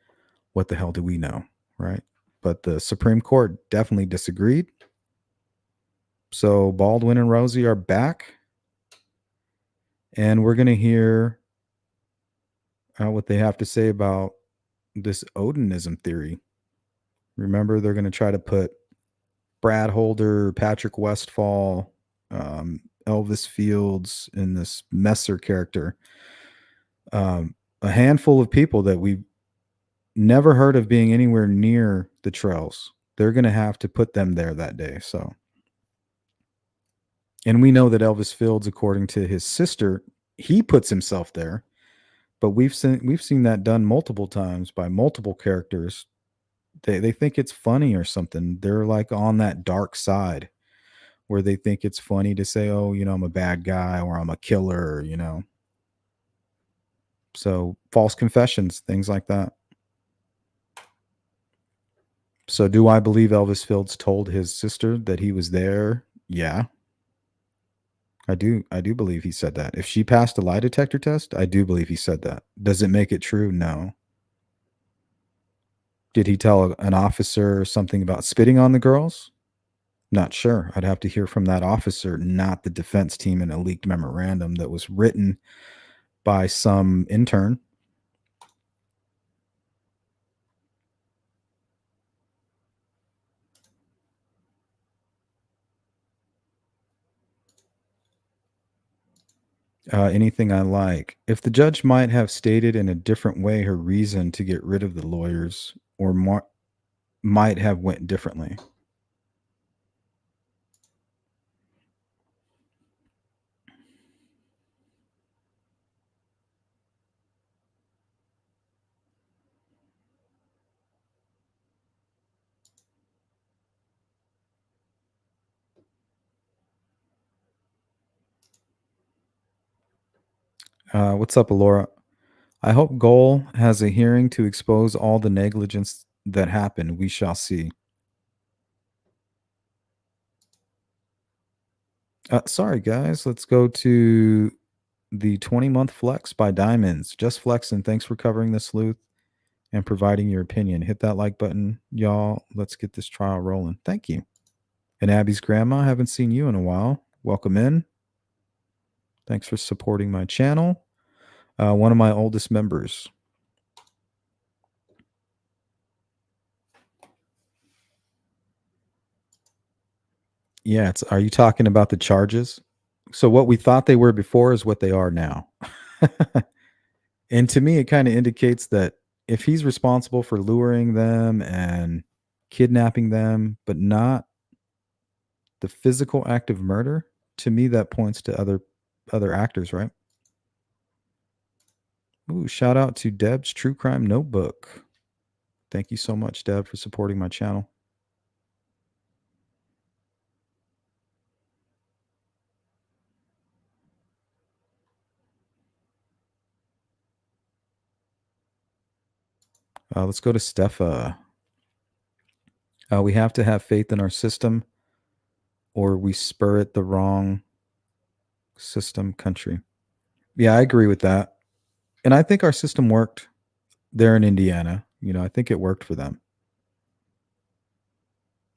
what the hell do we know? Right. But the Supreme Court definitely disagreed. So Baldwin and Rosie are back. And we're going to hear what they have to say about this Odinism theory. Remember, they're going to try to put Brad Holder, Patrick Westfall, Elvis Fields, and this Messer character. A handful of people that we've never heard of being anywhere near the trails. They're going to have to put them there that day. So, and we know that Elvis Fields, according to his sister, he puts himself there. But we've seen that done multiple times by multiple characters. They think it's funny or something. They're like on that dark side where they think it's funny to say, oh, I'm a bad guy or I'm a killer, So false confessions, things like that. So do I believe Elvis Fields told his sister that he was there? Yeah. I do believe he said that. If she passed a lie detector test, I do believe he said that. Does it make it true? No. Did he tell an officer something about spitting on the girls? Not sure. I'd have to hear from that officer, not the defense team in a leaked memorandum that was written by some intern. Anything I like. If the judge might have stated in a different way her reason to get rid of the lawyers, or might have went differently. What's up, Alora? I hope Goal has a hearing to expose all the negligence that happened. We shall see. Sorry, guys. Let's go to the 20-month flex by Diamonds. Just flexing. Thanks for covering the sleuth and providing your opinion. Hit that like button, y'all. Let's get this trial rolling. Thank you. And Abby's grandma, haven't seen you in a while. Welcome in. Thanks for supporting my channel. One of my oldest members. Yeah, are you talking about the charges? So what we thought they were before is what they are now. And to me, it kind of indicates that if he's responsible for luring them and kidnapping them, but not the physical act of murder, to me that points to other actors, right? Ooh, shout out to Deb's True Crime Notebook. Thank you so much, Deb, for supporting my channel. Let's go to Stefa. We have to have faith in our system, or we spur it the wrong system country. Yeah, I agree with that. And I think our system worked there in Indiana. I think it worked for them.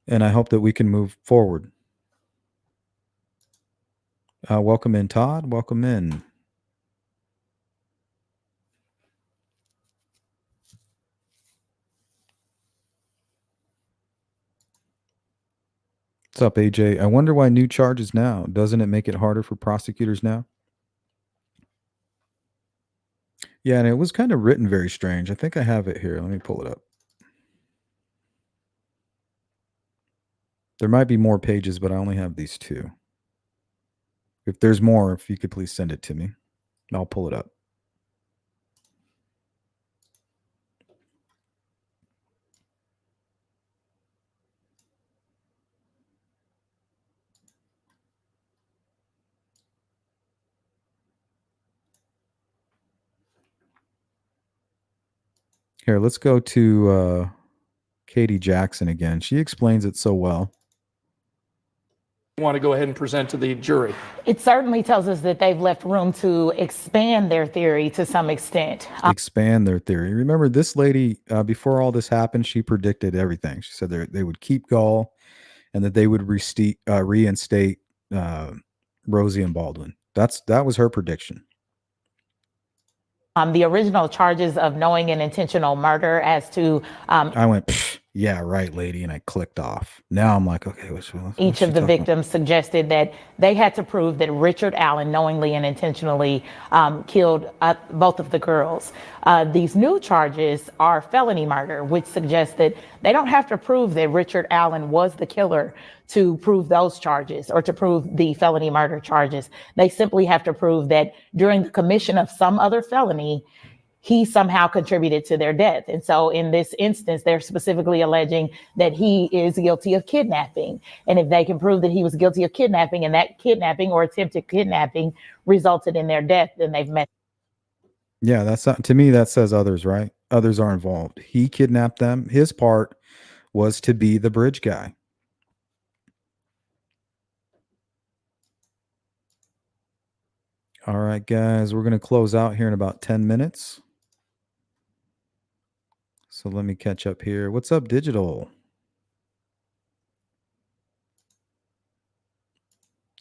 And I hope that we can move forward. Welcome in, Todd. Welcome in. What's up, AJ? I wonder why new charges now. Doesn't it make it harder for prosecutors now? Yeah, and it was kind of written very strange. I think I have it here. Let me pull it up. There might be more pages, but I only have these two. If there's more, if you could please send it to me. I'll pull it up. Here, let's go to Katie Jackson again. She explains it so well. Want to go ahead and present to the jury? It certainly tells us that they've left room to expand their theory to some extent. Expand their theory. Remember, this lady, before all this happened, she predicted everything. She said they would keep Gall and that they would reinstate Rosie and Baldwin. That was her prediction. The original charges of knowing and intentional murder as to I went, yeah, right, lady, and I clicked off. Now I'm like, okay, what's each of the victims suggested that they had to prove that Richard Allen knowingly and intentionally killed both of the girls. These new charges are felony murder, which suggests that they don't have to prove that Richard Allen was the killer to prove those charges or to prove the felony murder charges. They simply have to prove that during the commission of some other felony, he somehow contributed to their death. And so in this instance, they're specifically alleging that he is guilty of kidnapping. And if they can prove that he was guilty of kidnapping and that kidnapping or attempted kidnapping resulted in their death, then they've met. Yeah, that's to me, that says others, right? Others are involved. He kidnapped them. His part was to be the bridge guy. All right, guys, we're going to close out here in about 10 minutes. So let me catch up here. What's up, Digital?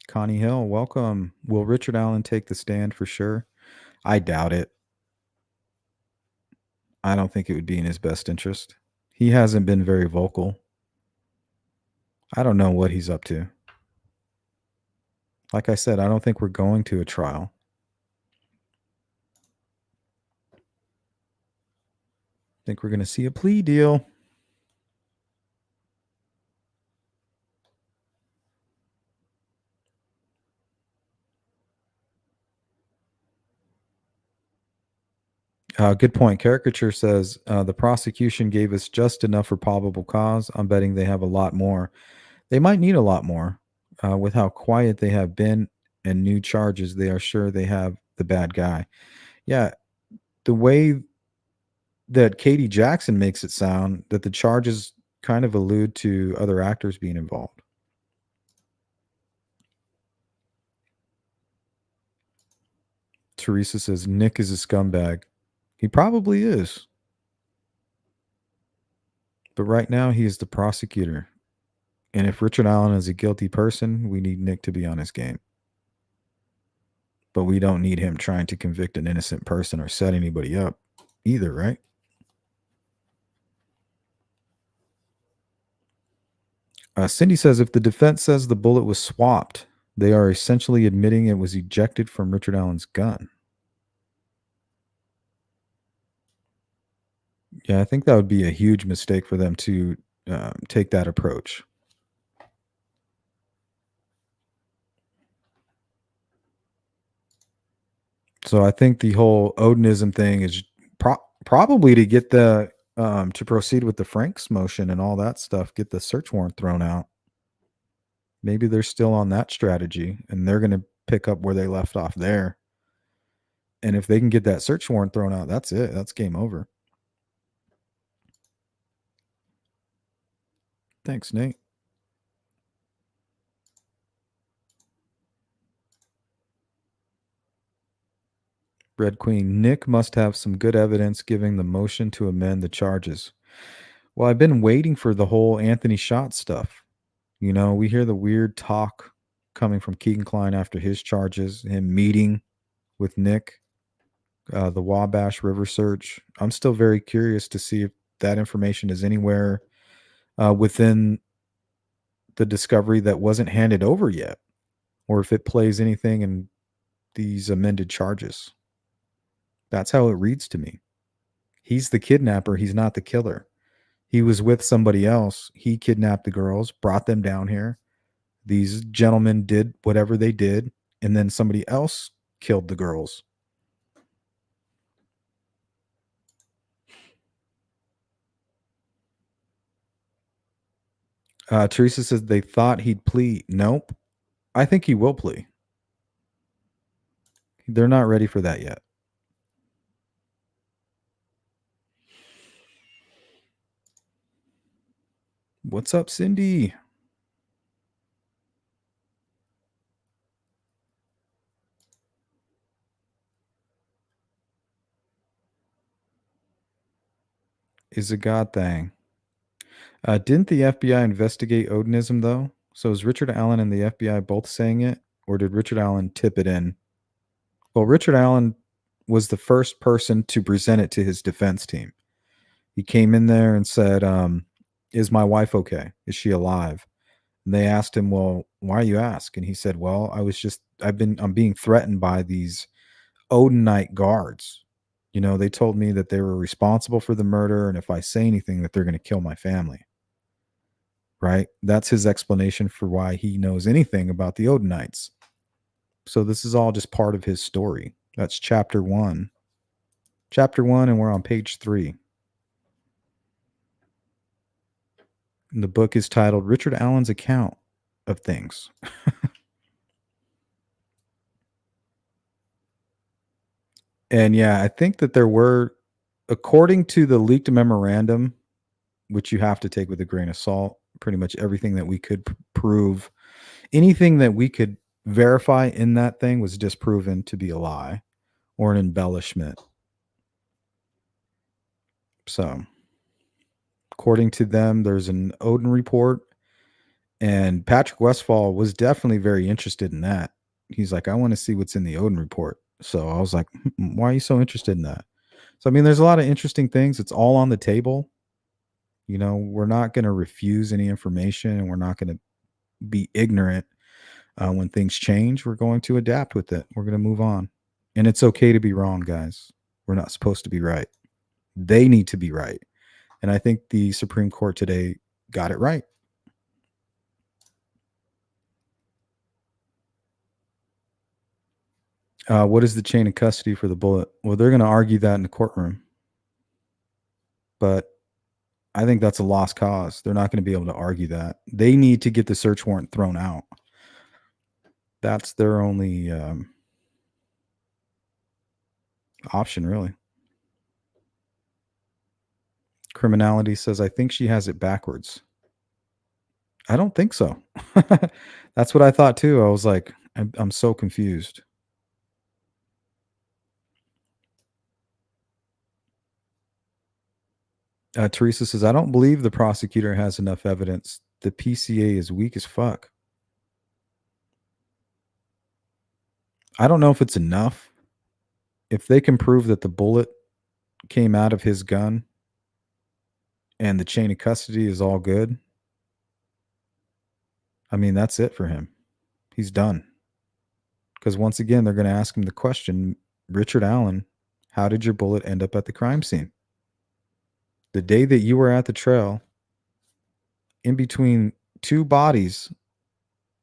Connie Hill, welcome. Will Richard Allen take the stand for sure? I doubt it. I don't think it would be in his best interest. He hasn't been very vocal. I don't know what he's up to. Like I said, I don't think we're going to a trial. I think we're going to see a plea deal. Good point. Caricature says the prosecution gave us just enough for probable cause. I'm betting they have a lot more. They might need a lot more. With how quiet they have been and new charges, they are sure they have the bad guy. Yeah, the way that Katie Jackson makes it sound, that the charges kind of allude to other actors being involved. Teresa says Nick is a scumbag. He probably is. But right now, he is the prosecutor. And if Richard Allen is a guilty person, we need Nick to be on his game. But we don't need him trying to convict an innocent person or set anybody up either, right? Cindy says if the defense says the bullet was swapped, they are essentially admitting it was ejected from Richard Allen's gun. Yeah, I think that would be a huge mistake for them to take that approach. So I think the whole Odinism thing is probably to get the to proceed with the Franks motion and all that stuff, get the search warrant thrown out. Maybe they're still on that strategy and they're going to pick up where they left off there. And if they can get that search warrant thrown out, that's it. That's game over. Thanks, Nate. Red Queen, Nick must have some good evidence giving the motion to amend the charges. Well, I've been waiting for the whole Anthony Schott stuff. You know, we hear the weird talk coming from Keegan Kline after his charges, him meeting with Nick, the Wabash River search. I'm still very curious to see if that information is anywhere within the discovery that wasn't handed over yet, or if it plays anything in these amended charges. That's how it reads to me. He's the kidnapper. He's not the killer. He was with somebody else. He kidnapped the girls, brought them down here. These gentlemen did whatever they did, and then somebody else killed the girls. Teresa says they thought he'd plea. Nope. I think he will plea. They're not ready for that yet. What's up, Cindy? Is a God thing. Didn't the FBI investigate Odinism, though? So is Richard Allen and the FBI both saying it? Or did Richard Allen tip it in? Well, Richard Allen was the first person to present it to his defense team. He came in there and said, is my wife okay? Is she alive? And they asked him, well, why you ask? And he said, well, I'm being threatened by these Odinite guards. You know, they told me that they were responsible for the murder, and if I say anything, that they're going to kill my family. Right? That's his explanation for why he knows anything about the Odinites. So this is all just part of his story. That's chapter 1. Chapter 1, and we're on page 3. And the book is titled Richard Allen's Account of Things. And yeah, I think that there were, according to the leaked memorandum, which you have to take with a grain of salt, pretty much everything that we could prove, anything that we could verify in that thing was disproven to be a lie or an embellishment. So, according to them, there's an Odin report, and Patrick Westphal was definitely very interested in that. He's like, I want to see what's in the Odin report. So I was like, why are you so interested in that? So, I mean, there's a lot of interesting things. It's all on the table. You know, we're not going to refuse any information, and we're not going to be ignorant when things change. We're going to adapt with it. We're going to move on. And it's okay to be wrong, guys. We're not supposed to be right. They need to be right. And I think the Supreme Court today got it right. What is the chain of custody for the bullet? Well, they're going to argue that in the courtroom. But I think that's a lost cause. They're not going to be able to argue that. They need to get the search warrant thrown out. That's their only option, really. Criminality says, I think she has it backwards. I don't think so. That's what I thought too. I was like, I'm so confused. Teresa says, I don't believe the prosecutor has enough evidence. The PCA is weak as fuck. I don't know if it's enough. If they can prove that the bullet came out of his gun and the chain of custody is all good, I mean, that's it for him. He's done. Because once again, they're going to ask him the question, Richard Allen, how did your bullet end up at the crime scene? The day that you were at the trail, in between two bodies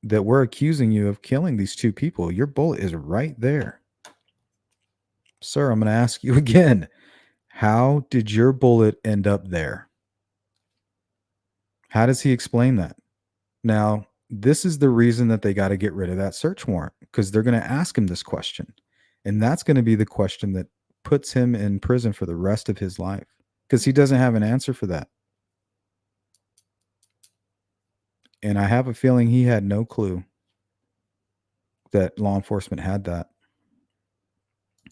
that we're accusing you of killing these two people, your bullet is right there. Sir, I'm going to ask you again. How did your bullet end up there? How does he explain that? Now, this is the reason that they got to get rid of that search warrant, because they're going to ask him this question. And that's going to be the question that puts him in prison for the rest of his life, because he doesn't have an answer for that. And I have a feeling he had no clue that law enforcement had that.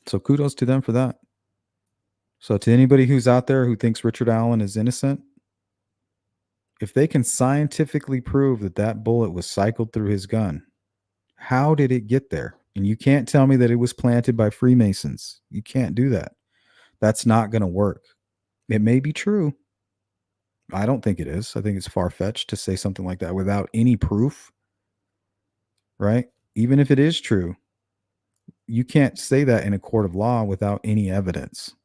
So kudos to them for that. So to anybody who's out there who thinks Richard Allen is innocent, if they can scientifically prove that that bullet was cycled through his gun, how did it get there? And you can't tell me that it was planted by Freemasons. You can't do that. That's not going to work. It may be true. I don't think it is. I think it's far-fetched to say something like that without any proof, right? Even if it is true, you can't say that in a court of law without any evidence.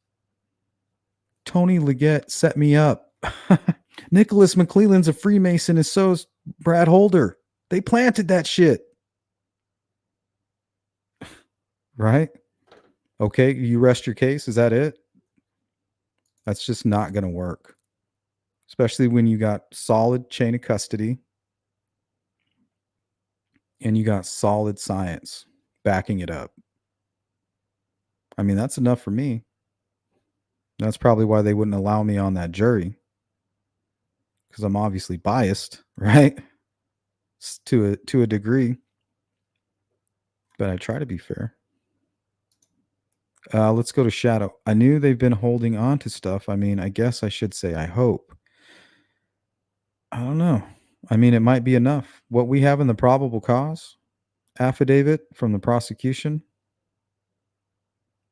Tony Leggett set me up. Nicholas McClelland's a Freemason, and so is Brad Holder. They planted that shit. Right? Okay, you rest your case. Is that it? That's just not going to work. Especially when you got solid chain of custody and you got solid science backing it up. I mean, that's enough for me. That's probably why they wouldn't allow me on that jury. Because I'm obviously biased, right? To a degree. But I try to be fair. Let's go to Shadow. I knew they've been holding on to stuff. I mean, I guess I should say I hope. I don't know. I mean, it might be enough. What we have in the probable cause affidavit from the prosecution,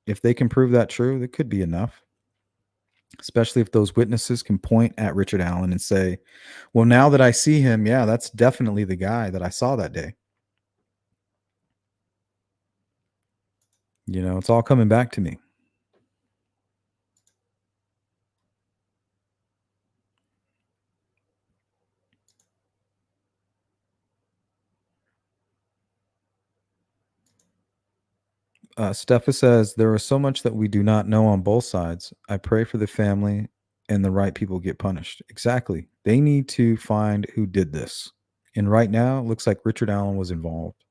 if they can prove that true, it could be enough. Especially if those witnesses can point at Richard Allen and say, well, now that I see him, yeah, that's definitely the guy that I saw that day. You know, it's all coming back to me. Steffa says, there is so much that we do not know on both sides. I pray for the family and the right people get punished. Exactly. They need to find who did this. And right now, it looks like Richard Allen was involved.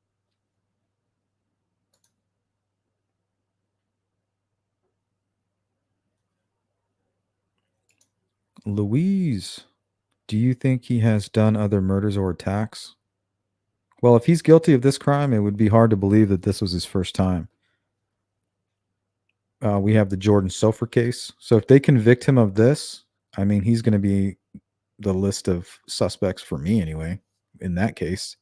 Louise, do you think he has done other murders or attacks? Well, if he's guilty of this crime, it would be hard to believe that this was his first time. We have the Jordan Sofer case. So if they convict him of this, I mean, he's going to be the list of suspects for me anyway, in that case.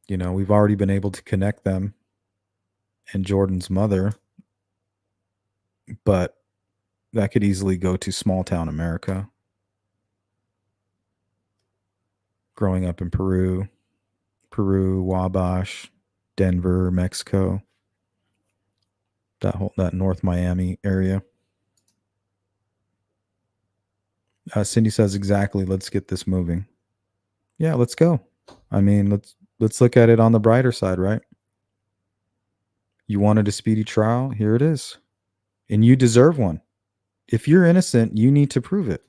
You know, we've already been able to connect them and Jordan's mother, but that could easily go to small town America. Growing up in Peru, Wabash, Denver, Mexico, that North Miami area. Cindy says exactly. Let's get this moving. Yeah, let's go. I mean, let's look at it on the brighter side, right? You wanted a speedy trial, here it is, and you deserve one. If you're innocent, you need to prove it,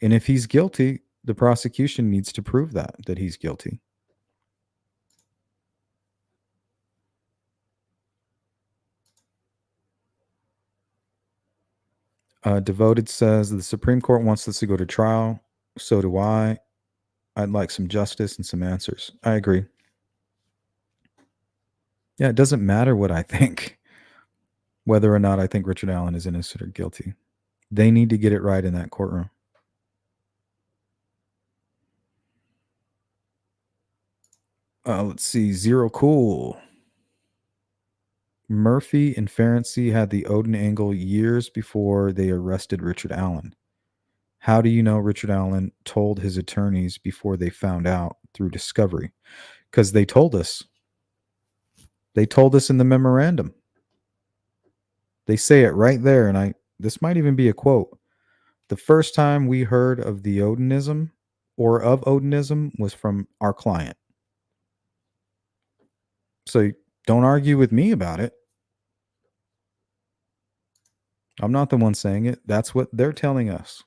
and if he's guilty, the prosecution needs to prove that he's guilty. Devoted says the Supreme Court wants this to go to trial. So do I. I'd like some justice and some answers. I agree. Yeah, it doesn't matter what I think, whether or not I think Richard Allen is innocent or guilty. They need to get it right in that courtroom. Let's see. Zero Cool. Murphy and Ferenczi had the Odin angle years before they arrested Richard Allen. How do you know Richard Allen told his attorneys before they found out through discovery? Because they told us. They told us in the memorandum. They say it right there, and this might even be a quote. The first time we heard of the Odinism or of Odinism was from our client. So don't argue with me about it. I'm not the one saying it. That's what they're telling us.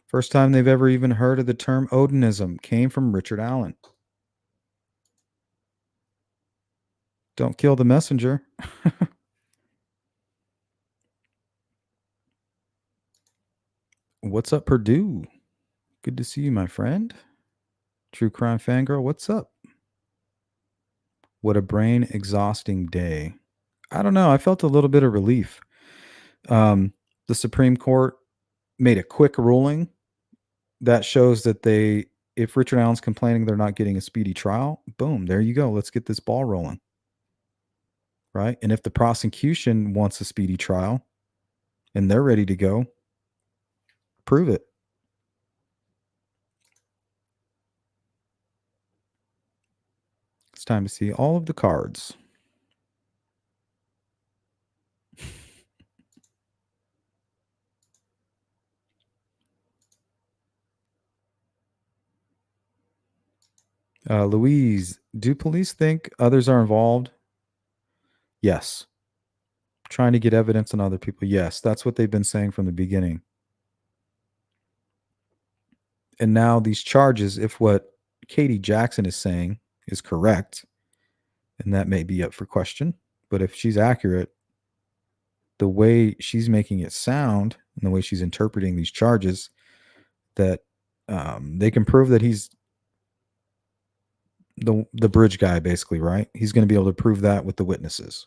First time they've ever even heard of the term Odinism came from Richard Allen. Don't kill the messenger. What's up, Purdue? Good to see you, my friend. True Crime Fangirl, what's up? What a brain exhausting day. I don't know. I felt a little bit of relief. The Supreme Court made a quick ruling that shows that if Richard Allen's complaining they're not getting a speedy trial, boom, there you go. Let's get this ball rolling. Right? And if the prosecution wants a speedy trial and they're ready to go, prove it. It's time to see all of the cards. Louise, do police think others are involved? Yes. Trying to get evidence on other people? Yes. That's what they've been saying from the beginning. And now these charges, if what Katie Jackson is saying is correct, and that may be up for question, but if she's accurate, the way she's making it sound and the way she's interpreting these charges, that they can prove that he's the bridge guy, basically, right? He's going to be able to prove that with the witnesses.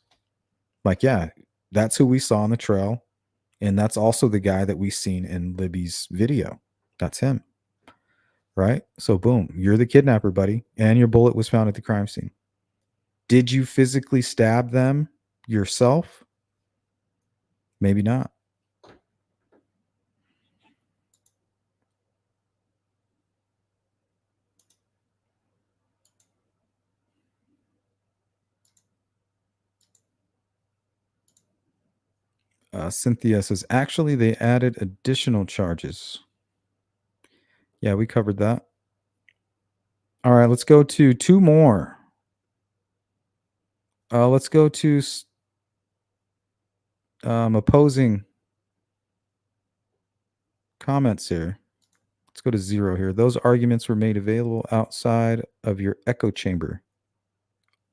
Like, yeah, that's who we saw on the trail, and that's also the guy that we seen in Libby's video. That's him, right? So, boom, you're the kidnapper, buddy, and your bullet was found at the crime scene. Did you physically stab them yourself? Maybe not. Cynthia says, actually, they added additional charges. Yeah, we covered that. All right, let's go to two more. Let's go to opposing comments here. Let's go to 0 here. Those arguments were made available outside of your echo chamber.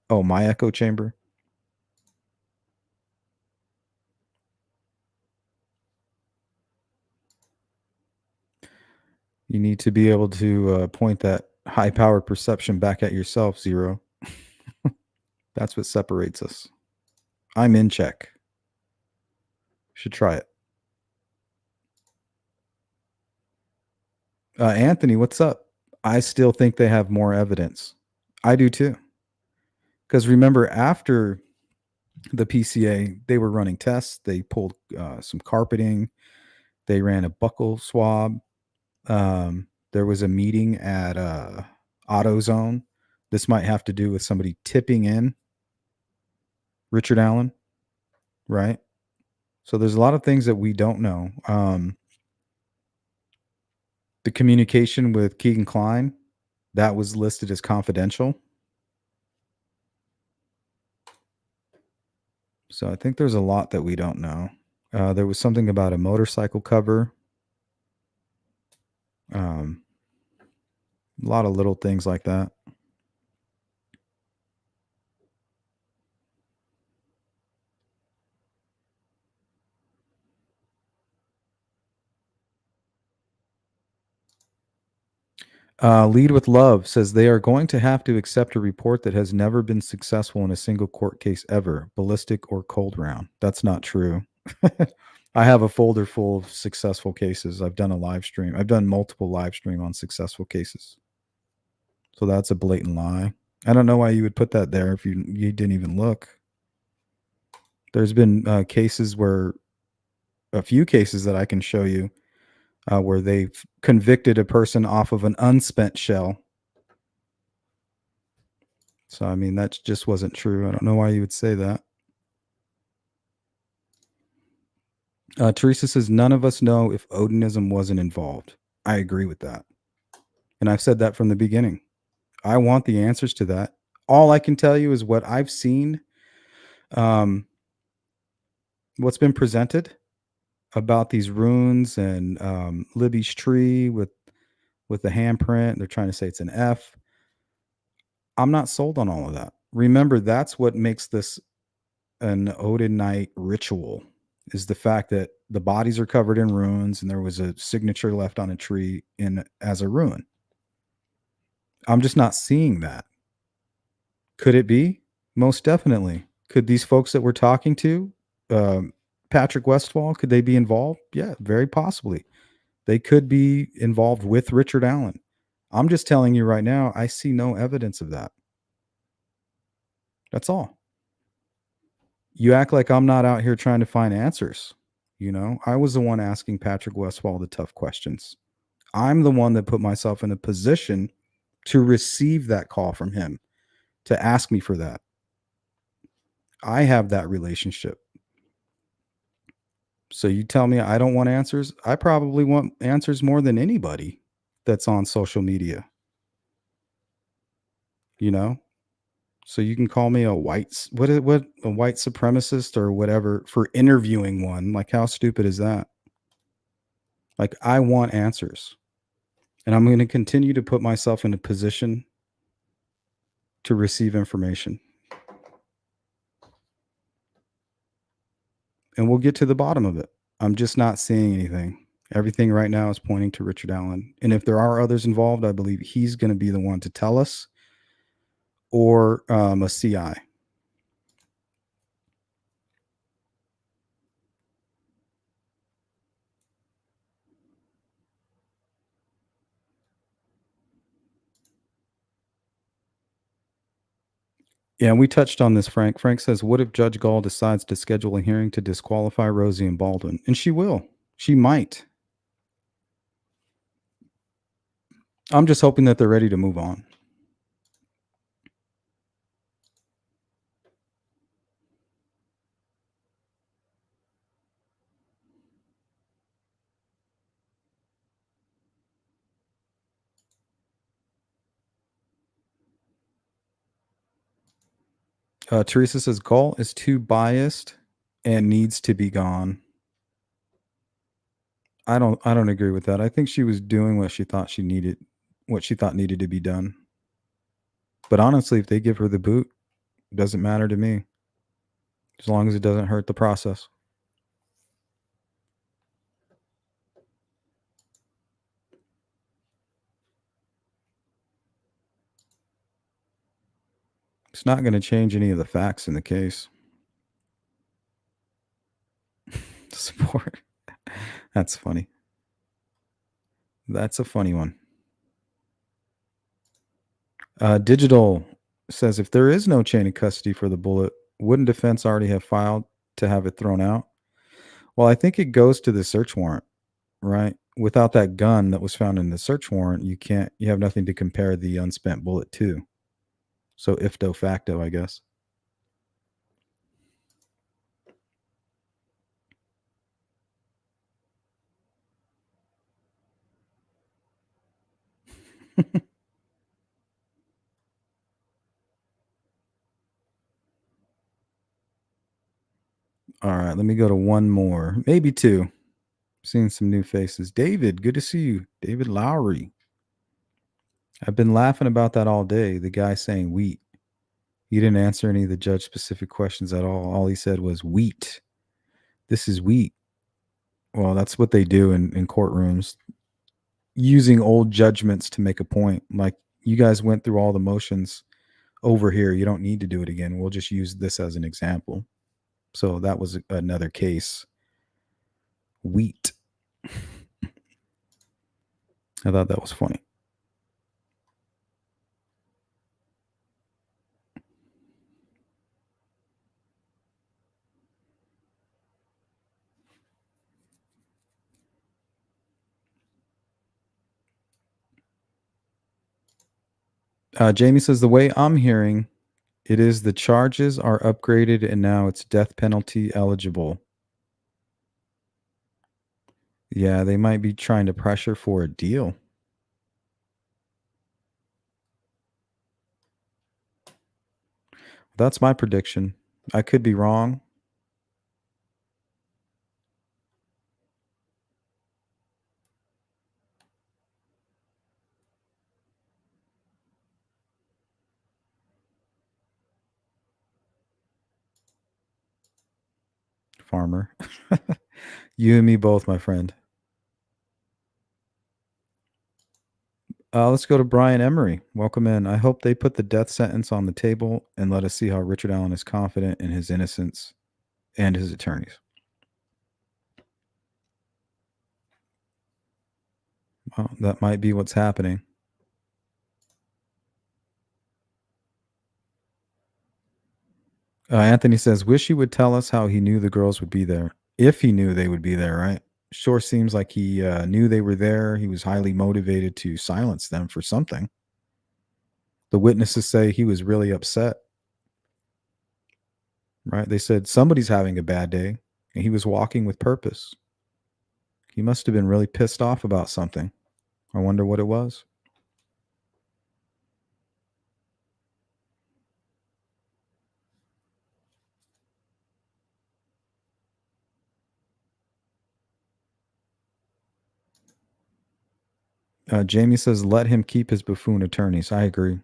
Oh, my echo chamber? You need to be able to point that high-powered perception back at yourself, 0. That's what separates us. I'm in check. Should try it. Anthony, what's up? I still think they have more evidence. I do too. Because remember, after the PCA, they were running tests. They pulled some carpeting. They ran a buccal swab. There was a meeting at AutoZone. This might have to do with somebody tipping in Richard Allen, right? So there's a lot of things that we don't know. The communication with Keegan Kline, that was listed as confidential. So I think there's a lot that we don't know. There was something about a motorcycle cover. A lot of little things like that. Lead with Love says they are going to have to accept a report that has never been successful in a single court case ever, ballistic or cold round. That's not true. I have a folder full of successful cases. I've done a live stream. I've done multiple live stream on successful cases. So that's a blatant lie. I don't know why you would put that there if you didn't even look. There's been cases where, a few cases that I can show you, where they've convicted a person off of an unspent shell. So, I mean, that just wasn't true. I don't know why you would say that. Teresa says, none of us know if Odinism wasn't involved. I agree with that. And I've said that from the beginning. I want the answers to that. All I can tell you is what I've seen, what's been presented about these runes and Libby's tree with the handprint. They're trying to say it's an F. I'm not sold on all of that. Remember, that's what makes this an Odinite ritual, is the fact that the bodies are covered in runes and there was a signature left on a tree as a rune. I'm just not seeing that. Could it be? Most definitely. Could these folks that we're talking to, Patrick Westfall, could they be involved? Yeah, very possibly. They could be involved with Richard Allen. I'm just telling you right now, I see no evidence of that. That's all. You act like I'm not out here trying to find answers. You know, I was the one asking Patrick Westfall the tough questions. I'm the one that put myself in a position to receive that call from him to ask me for that. I have that relationship. So you tell me I don't want answers? I probably want answers more than anybody that's on social media. you know? So you can call me a what a white supremacist or whatever for interviewing one. Like, how stupid is that? Like, I want answers. And I'm going to continue to put myself in a position to receive information. And we'll get to the bottom of it. I'm just not seeing anything. Everything right now is pointing to Richard Allen. And if there are others involved, I believe he's going to be the one to tell us, or a CI. Yeah, we touched on this, Frank. Frank says, what if Judge Gall decides to schedule a hearing to disqualify Rosie and Baldwin? And she will. She might. I'm just hoping that they're ready to move on. Teresa says Gall is too biased and needs to be gone. I don't agree with that. I think she was doing what she thought needed to be done. But honestly, if they give her the boot, it doesn't matter to me. As long as it doesn't hurt the process. It's not going to change any of the facts in the case. Support. That's funny. That's a funny one. Digital says, if there is no chain of custody for the bullet, wouldn't defense already have filed to have it thrown out? Well, I think it goes to the search warrant, right? Without that gun that was found in the search warrant, you have nothing to compare the unspent bullet to. So ifdo facto, I guess. All right, let me go to one more, maybe two. Seeing some new faces. David, good to see you. David Lowry. I've been laughing about that all day. The guy saying wheat. He didn't answer any of the judge specific questions at all. All he said was wheat. This is wheat. Well, that's what they do in courtrooms, using old judgments to make a point. Like, you guys went through all the motions over here. You don't need to do it again. We'll just use this as an example. So that was another case. Wheat. I thought that was funny. Jamie says, the way I'm hearing it is the charges are upgraded and now it's death penalty eligible. Yeah, they might be trying to pressure for a deal. That's my prediction. I could be wrong. Farmer. You and me both, my friend. Let's go to Brian Emery. Welcome in. I hope they put the death sentence on the table and let us see how Richard Allen is confident in his innocence and his attorneys. Well, that might be what's happening. Anthony says, wish he would tell us how he knew the girls would be there. If he knew they would be there, right? Sure seems like he knew they were there. He was highly motivated to silence them for something. The witnesses say he was really upset. Right? They said somebody's having a bad day, and he was walking with purpose. He must have been really pissed off about something. I wonder what it was. Jamie says, let him keep his buffoon attorneys. I agree.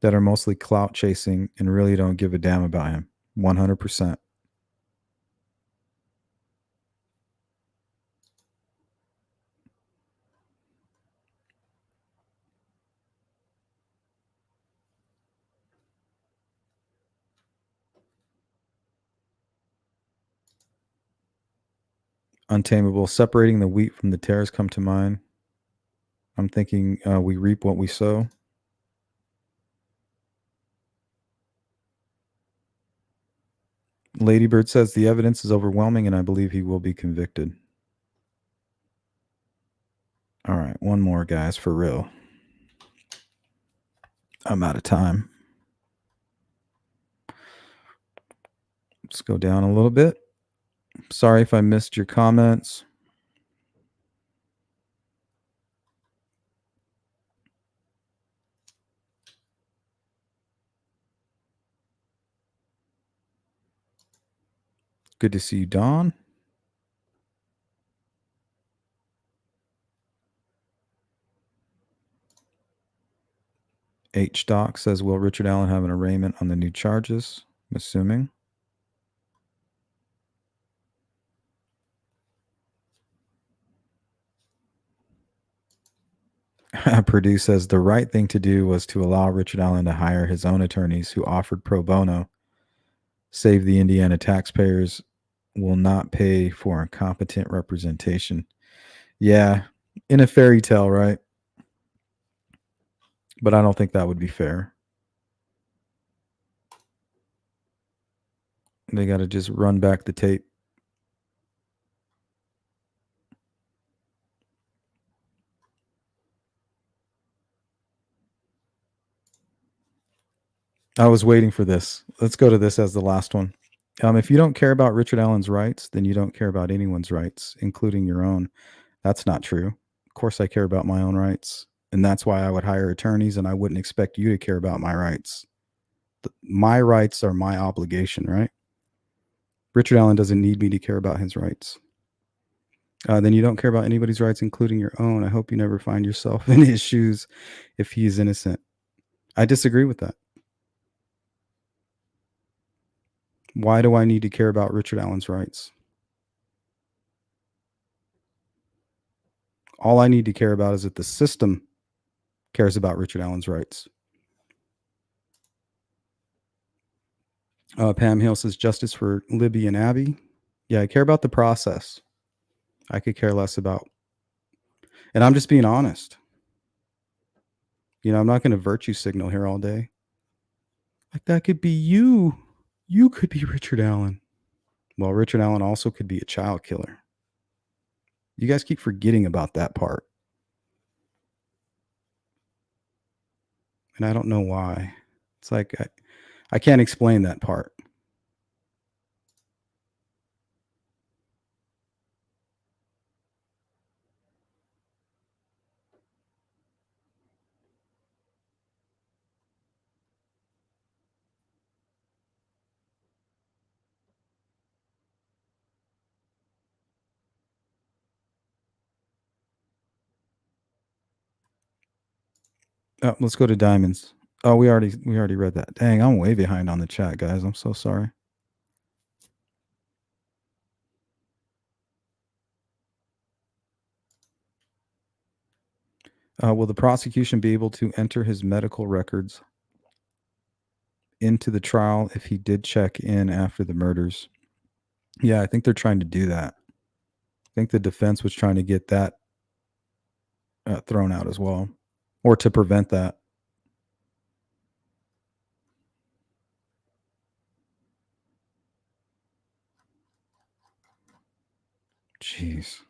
That are mostly clout chasing and really don't give a damn about him. 100%. Untamable. Separating the wheat from the tares come to mind. I'm thinking we reap what we sow. Ladybird says the evidence is overwhelming and I believe he will be convicted. All right, one more, guys, for real. I'm out of time. Let's go down a little bit. Sorry if I missed your comments. Good to see you, Dawn. H. Doc says, will Richard Allen have an arraignment on the new charges? I'm assuming. Purdue says the right thing to do was to allow Richard Allen to hire his own attorneys who offered pro bono. Save the Indiana taxpayers will not pay for incompetent representation. Yeah, in a fairy tale, right? But I don't think that would be fair. They got to just run back the tape. I was waiting for this. Let's go to this as the last one. If you don't care about Richard Allen's rights, then you don't care about anyone's rights, including your own. That's not true. Of course, I care about my own rights. And that's why I would hire attorneys, and I wouldn't expect you to care about my rights. My rights are my obligation, right? Richard Allen doesn't need me to care about his rights. Then you don't care about anybody's rights, including your own. I hope you never find yourself in his shoes if he is innocent. I disagree with that. Why do I need to care about Richard Allen's rights? All I need to care about is that the system cares about Richard Allen's rights. Pam Hill says, justice for Libby and Abby. Yeah, I care about the process. I could care less about. And I'm just being honest. You know, I'm not going to virtue signal here all day. Like, that could be you. You could be Richard Allen. Well, Richard Allen also could be a child killer. You guys keep forgetting about that part. And I don't know why. It's like I can't explain that part. Oh, let's go to diamonds. Oh, we already read that. Dang, I'm way behind on the chat, guys. I'm so sorry. Will the prosecution be able to enter his medical records into the trial if he did check in after the murders? Yeah, I think they're trying to do that. I think the defense was trying to get that thrown out as well, or to prevent that. Jeez.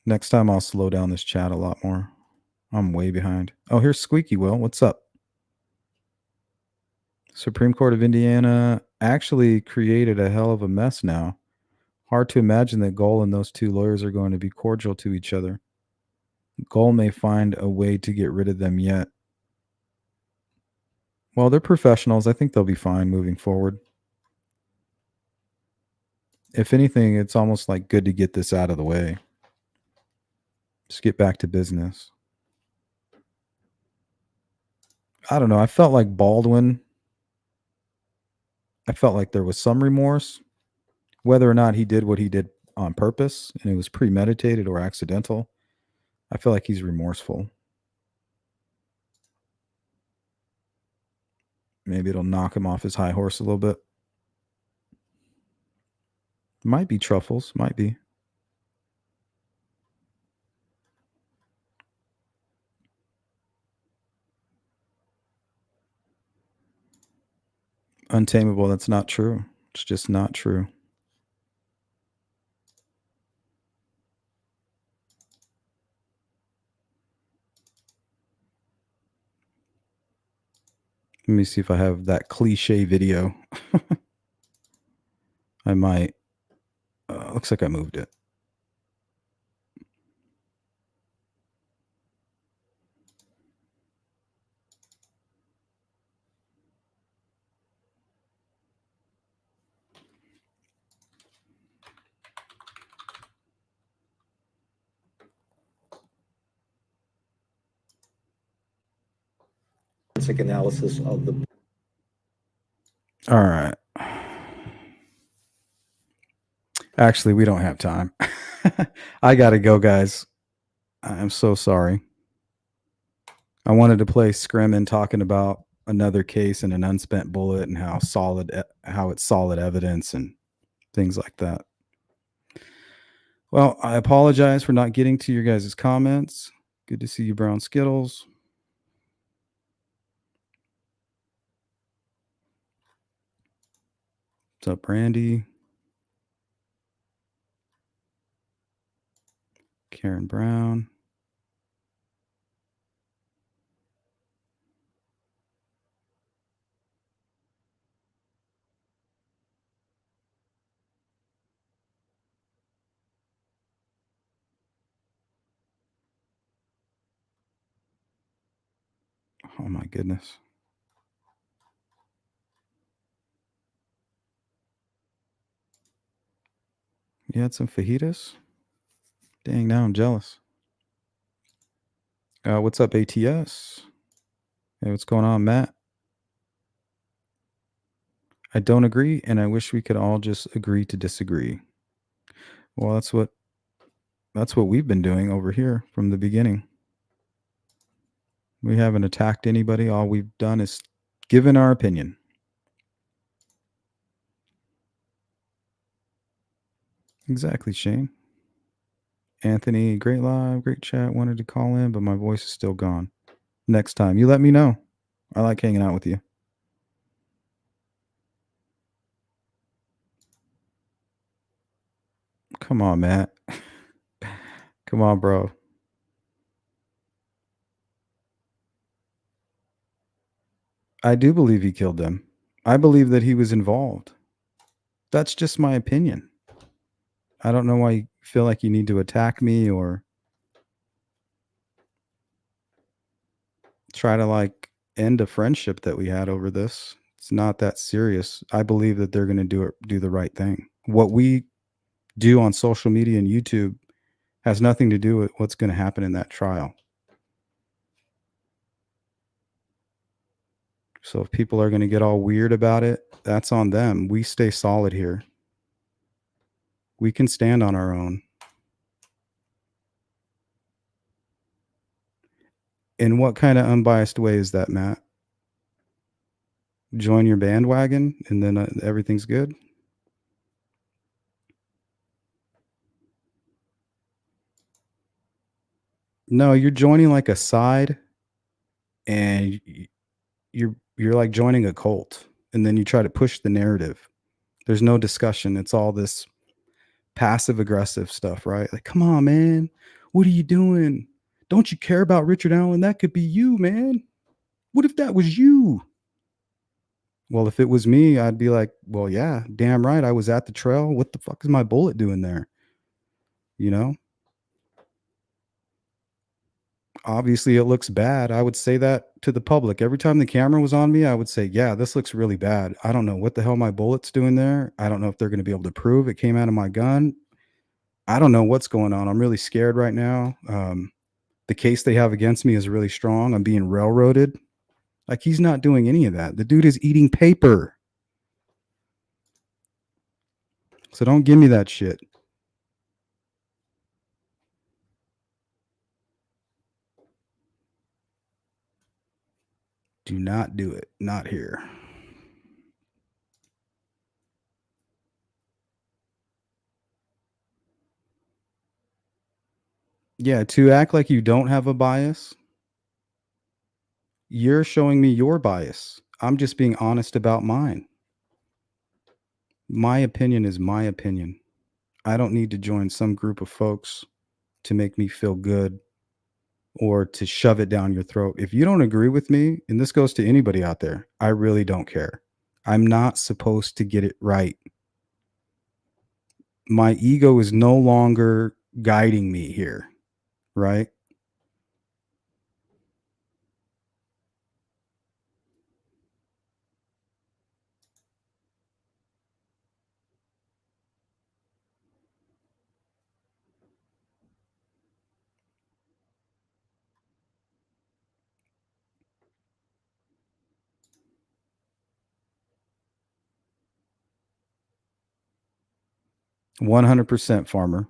Next time I'll slow down this chat a lot more. I'm way behind. Oh, here's Squeaky Will. What's up? Supreme Court of Indiana actually created a hell of a mess now. Hard to imagine that Goal and those two lawyers are going to be cordial to each other. Goal may find a way to get rid of them yet. Well, they're professionals. I think they'll be fine moving forward. If anything, it's almost like good to get this out of the way. Just get back to business. I don't know. I felt like Baldwin. I felt like there was some remorse, whether or not he did what he did on purpose and it was premeditated or accidental. I feel like he's remorseful. Maybe it'll knock him off his high horse a little bit. Might be Truffles. Might be. Untamable. That's not true. It's just not true. Let me see if I have that cliche video. I might. Looks like I moved it. Analysis of the. All right. Actually, we don't have time. I got to go, guys. I'm so sorry. I wanted to play Scremin talking about another case and an unspent bullet and how it's solid evidence and things like that. Well, I apologize for not getting to your guys' comments. Good to see you, Brown Skittles. What's up, Randy? Karen Brown. Oh my goodness. You had some fajitas? Dang, now I'm jealous. What's up, ATS? Hey, what's going on, Matt? I don't agree, and I wish we could all just agree to disagree. Well, that's what we've been doing over here from the beginning. We haven't attacked anybody. All we've done is given our opinion. Exactly, Shane. Anthony, great live, great chat. Wanted to call in, but my voice is still gone. Next time, you let me know. I like hanging out with you. Come on, Matt. Come on, bro. I do believe he killed them. I believe that he was involved. That's just my opinion. I don't know why you feel like you need to attack me or try to like end a friendship that we had over this. It's not that serious. I believe that they're going to do the right thing. What we do on social media and YouTube has nothing to do with what's going to happen in that trial. So if people are going to get all weird about it, that's on them. We stay solid here. We can stand on our own. In what kind of unbiased way is that, Matt? Join your bandwagon and then everything's good? No, you're joining like a side and you're like joining a cult and then you try to push the narrative. There's no discussion. It's all this passive aggressive stuff, right? Like, come on, man. What are you doing? Don't you care about Richard Allen? That could be you, man. What if that was you? Well, if it was me, I'd be like, well, yeah, damn right. I was at the trail. What the fuck is my bullet doing there? You know? Obviously, it looks bad. I would say that to the public. Every time the camera was on me, I would say, yeah, this looks really bad. I don't know what the hell my bullet's doing there. I don't know if they're going to be able to prove it came out of my gun. I don't know what's going on. I'm really scared right now. The case they have against me is really strong. I'm being railroaded. Like, he's not doing any of that. The dude is eating paper. So don't give me that shit. Do not do it. Not here. Yeah, to act like you don't have a bias, you're showing me your bias. I'm just being honest about mine. My opinion is my opinion. I don't need to join some group of folks to make me feel good or to shove it down your throat. If you don't agree with me, and this goes to anybody out there, I really don't care. I'm not supposed to get it right. My ego is no longer guiding me here, right? %, Farmer.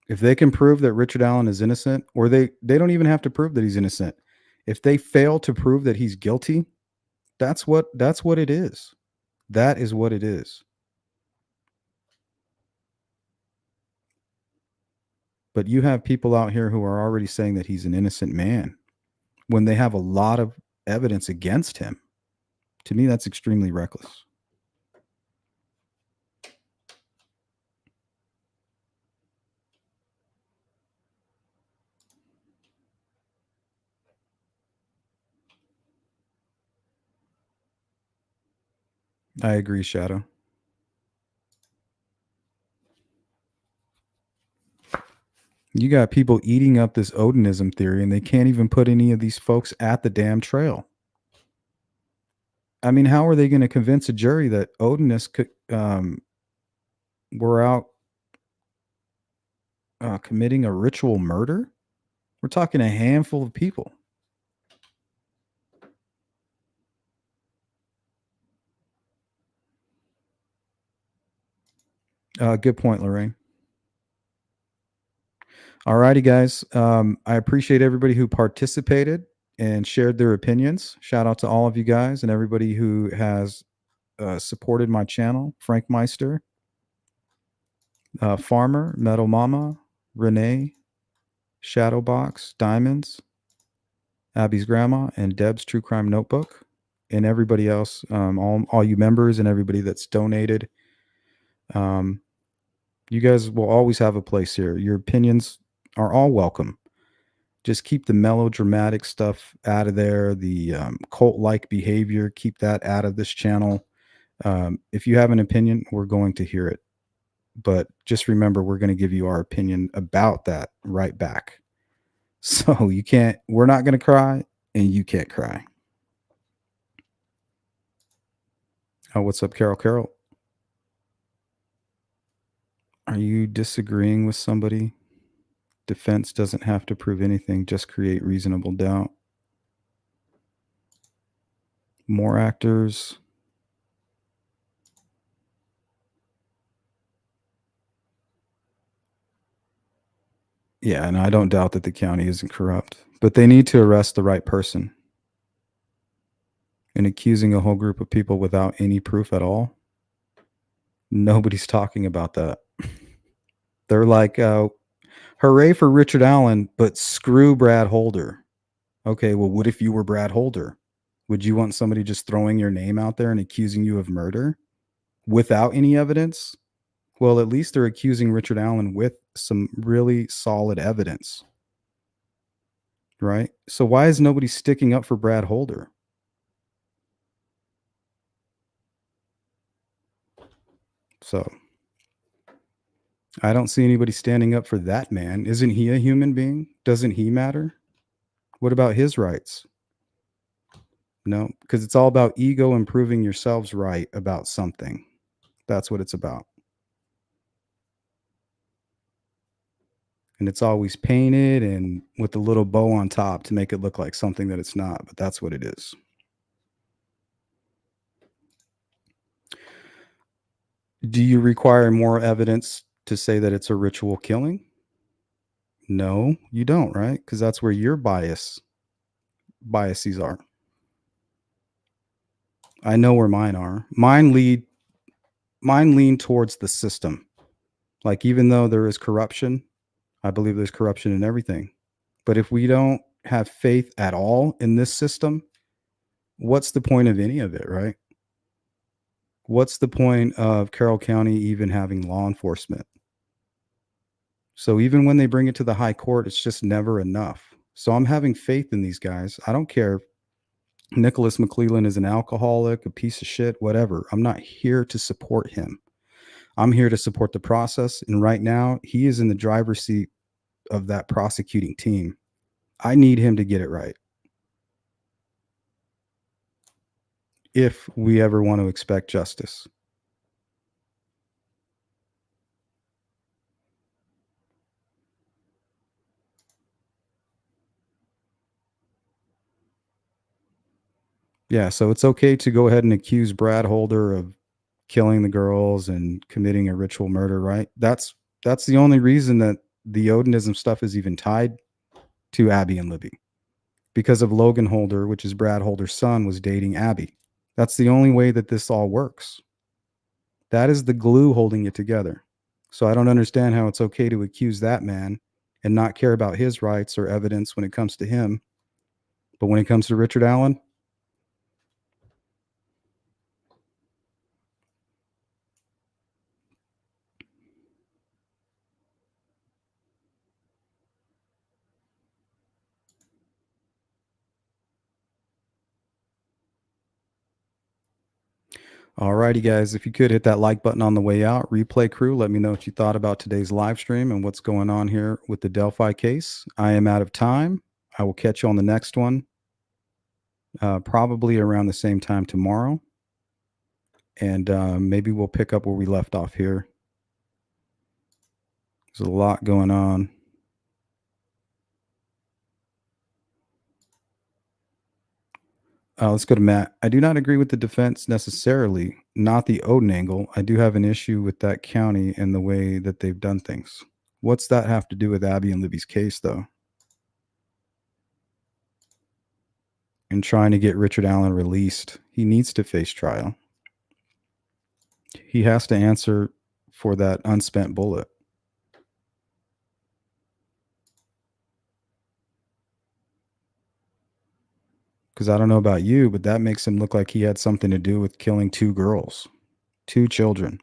If they can prove that Richard Allen is innocent, or they don't even have to prove that he's innocent. If they fail to prove that he's guilty, that's what it is. That is what it is. But you have people out here who are already saying that he's an innocent man when they have a lot of evidence against him. To me, that's extremely reckless. I agree, Shadow. You got people eating up this Odinism theory, and they can't even put any of these folks at the damn trail. I mean, how are they going to convince a jury that Odinists were out committing a ritual murder? We're talking a handful of people. Good point, Lorraine. All righty, guys. I appreciate everybody who participated and shared their opinions. Shout out to all of you guys and everybody who has supported my channel. Frank Meister, Farmer, Metal Mama, Renee, Shadowbox, Diamonds, Abby's Grandma, and Deb's True Crime Notebook, and everybody else, all you members and everybody that's donated. You guys will always have a place here. Your opinions are all welcome. Just keep the melodramatic stuff out of there. The cult-like behavior, keep that out of this channel. If you have an opinion, we're going to hear it. But just remember, we're going to give you our opinion about that right back. So we're not going to cry, and you can't cry. Oh, what's up, Carol? Carol, are you disagreeing with somebody? Defense doesn't have to prove anything, just create reasonable doubt. More actors. Yeah, and I don't doubt that the county isn't corrupt, but they need to arrest the right person. And accusing a whole group of people without any proof at all, nobody's talking about that. They're like, hooray for Richard Allen, but screw Brad Holder. Okay, well, what if you were Brad Holder? Would you want somebody just throwing your name out there and accusing you of murder without any evidence? Well, at least they're accusing Richard Allen with some really solid evidence. Right? So why is nobody sticking up for Brad Holder? So I don't see anybody standing up for that man. Isn't he a human being? Doesn't he matter? What about his rights? No, because it's all about ego and proving yourselves right about something. That's what it's about. And it's always painted and with a little bow on top to make it look like something that it's not, but that's what it is. Do you require more evidence to say that it's a ritual killing? No, you don't, right? Because that's where your biases are. I know where mine are. Mine lean towards the system. Like, even though there is corruption, I believe there's corruption in everything. But if we don't have faith at all in this system, what's the point of any of it, right? What's the point of Carroll County even having law enforcement? So even when they bring it to the high court, it's just never enough. So I'm having faith in these guys. I don't care if Nicholas McClelland is an alcoholic, a piece of shit, whatever. I'm not here to support him. I'm here to support the process. And right now, he is in the driver's seat of that prosecuting team. I need him to get it right. If we ever want to expect justice. Yeah, so it's okay to go ahead and accuse Brad Holder of killing the girls and committing a ritual murder, right? That's the only reason that the Odinism stuff is even tied to Abby and Libby. Because of Logan Holder, which is Brad Holder's son, was dating Abby. That's the only way that this all works. That is the glue holding it together. So I don't understand how it's okay to accuse that man and not care about his rights or evidence when it comes to him. But when it comes to Richard Allen, alrighty, guys, if you could hit that like button on the way out. Replay crew, let me know what you thought about today's live stream and what's going on here with the Delphi case. I am out of time. I will catch you on the next one, probably around the same time tomorrow. And maybe we'll pick up where we left off here. There's a lot going on. Let's go to Matt. I do not agree with the defense necessarily, not the Odin angle. I do have an issue with that county and the way that they've done things. What's that have to do with Abby and Libby's case, though? And trying to get Richard Allen released. He needs to face trial. He has to answer for that unspent bullet. Because I don't know about you, but that makes him look like he had something to do with killing 2 girls, 2 children.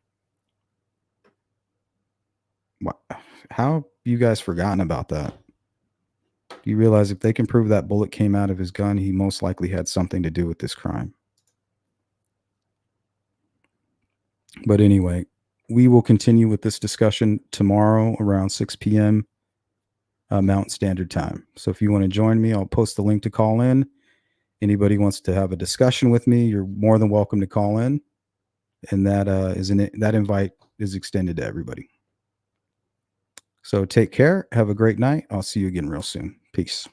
How have you guys forgotten about that? You realize if they can prove that bullet came out of his gun, he most likely had something to do with this crime. But anyway, we will continue with this discussion tomorrow around 6 p.m. Mountain Standard Time. So if you want to join me, I'll post the link to call in. Anybody wants to have a discussion with me, you're more than welcome to call in. And that that invite is extended to everybody. So take care. Have a great night. I'll see you again real soon. Peace.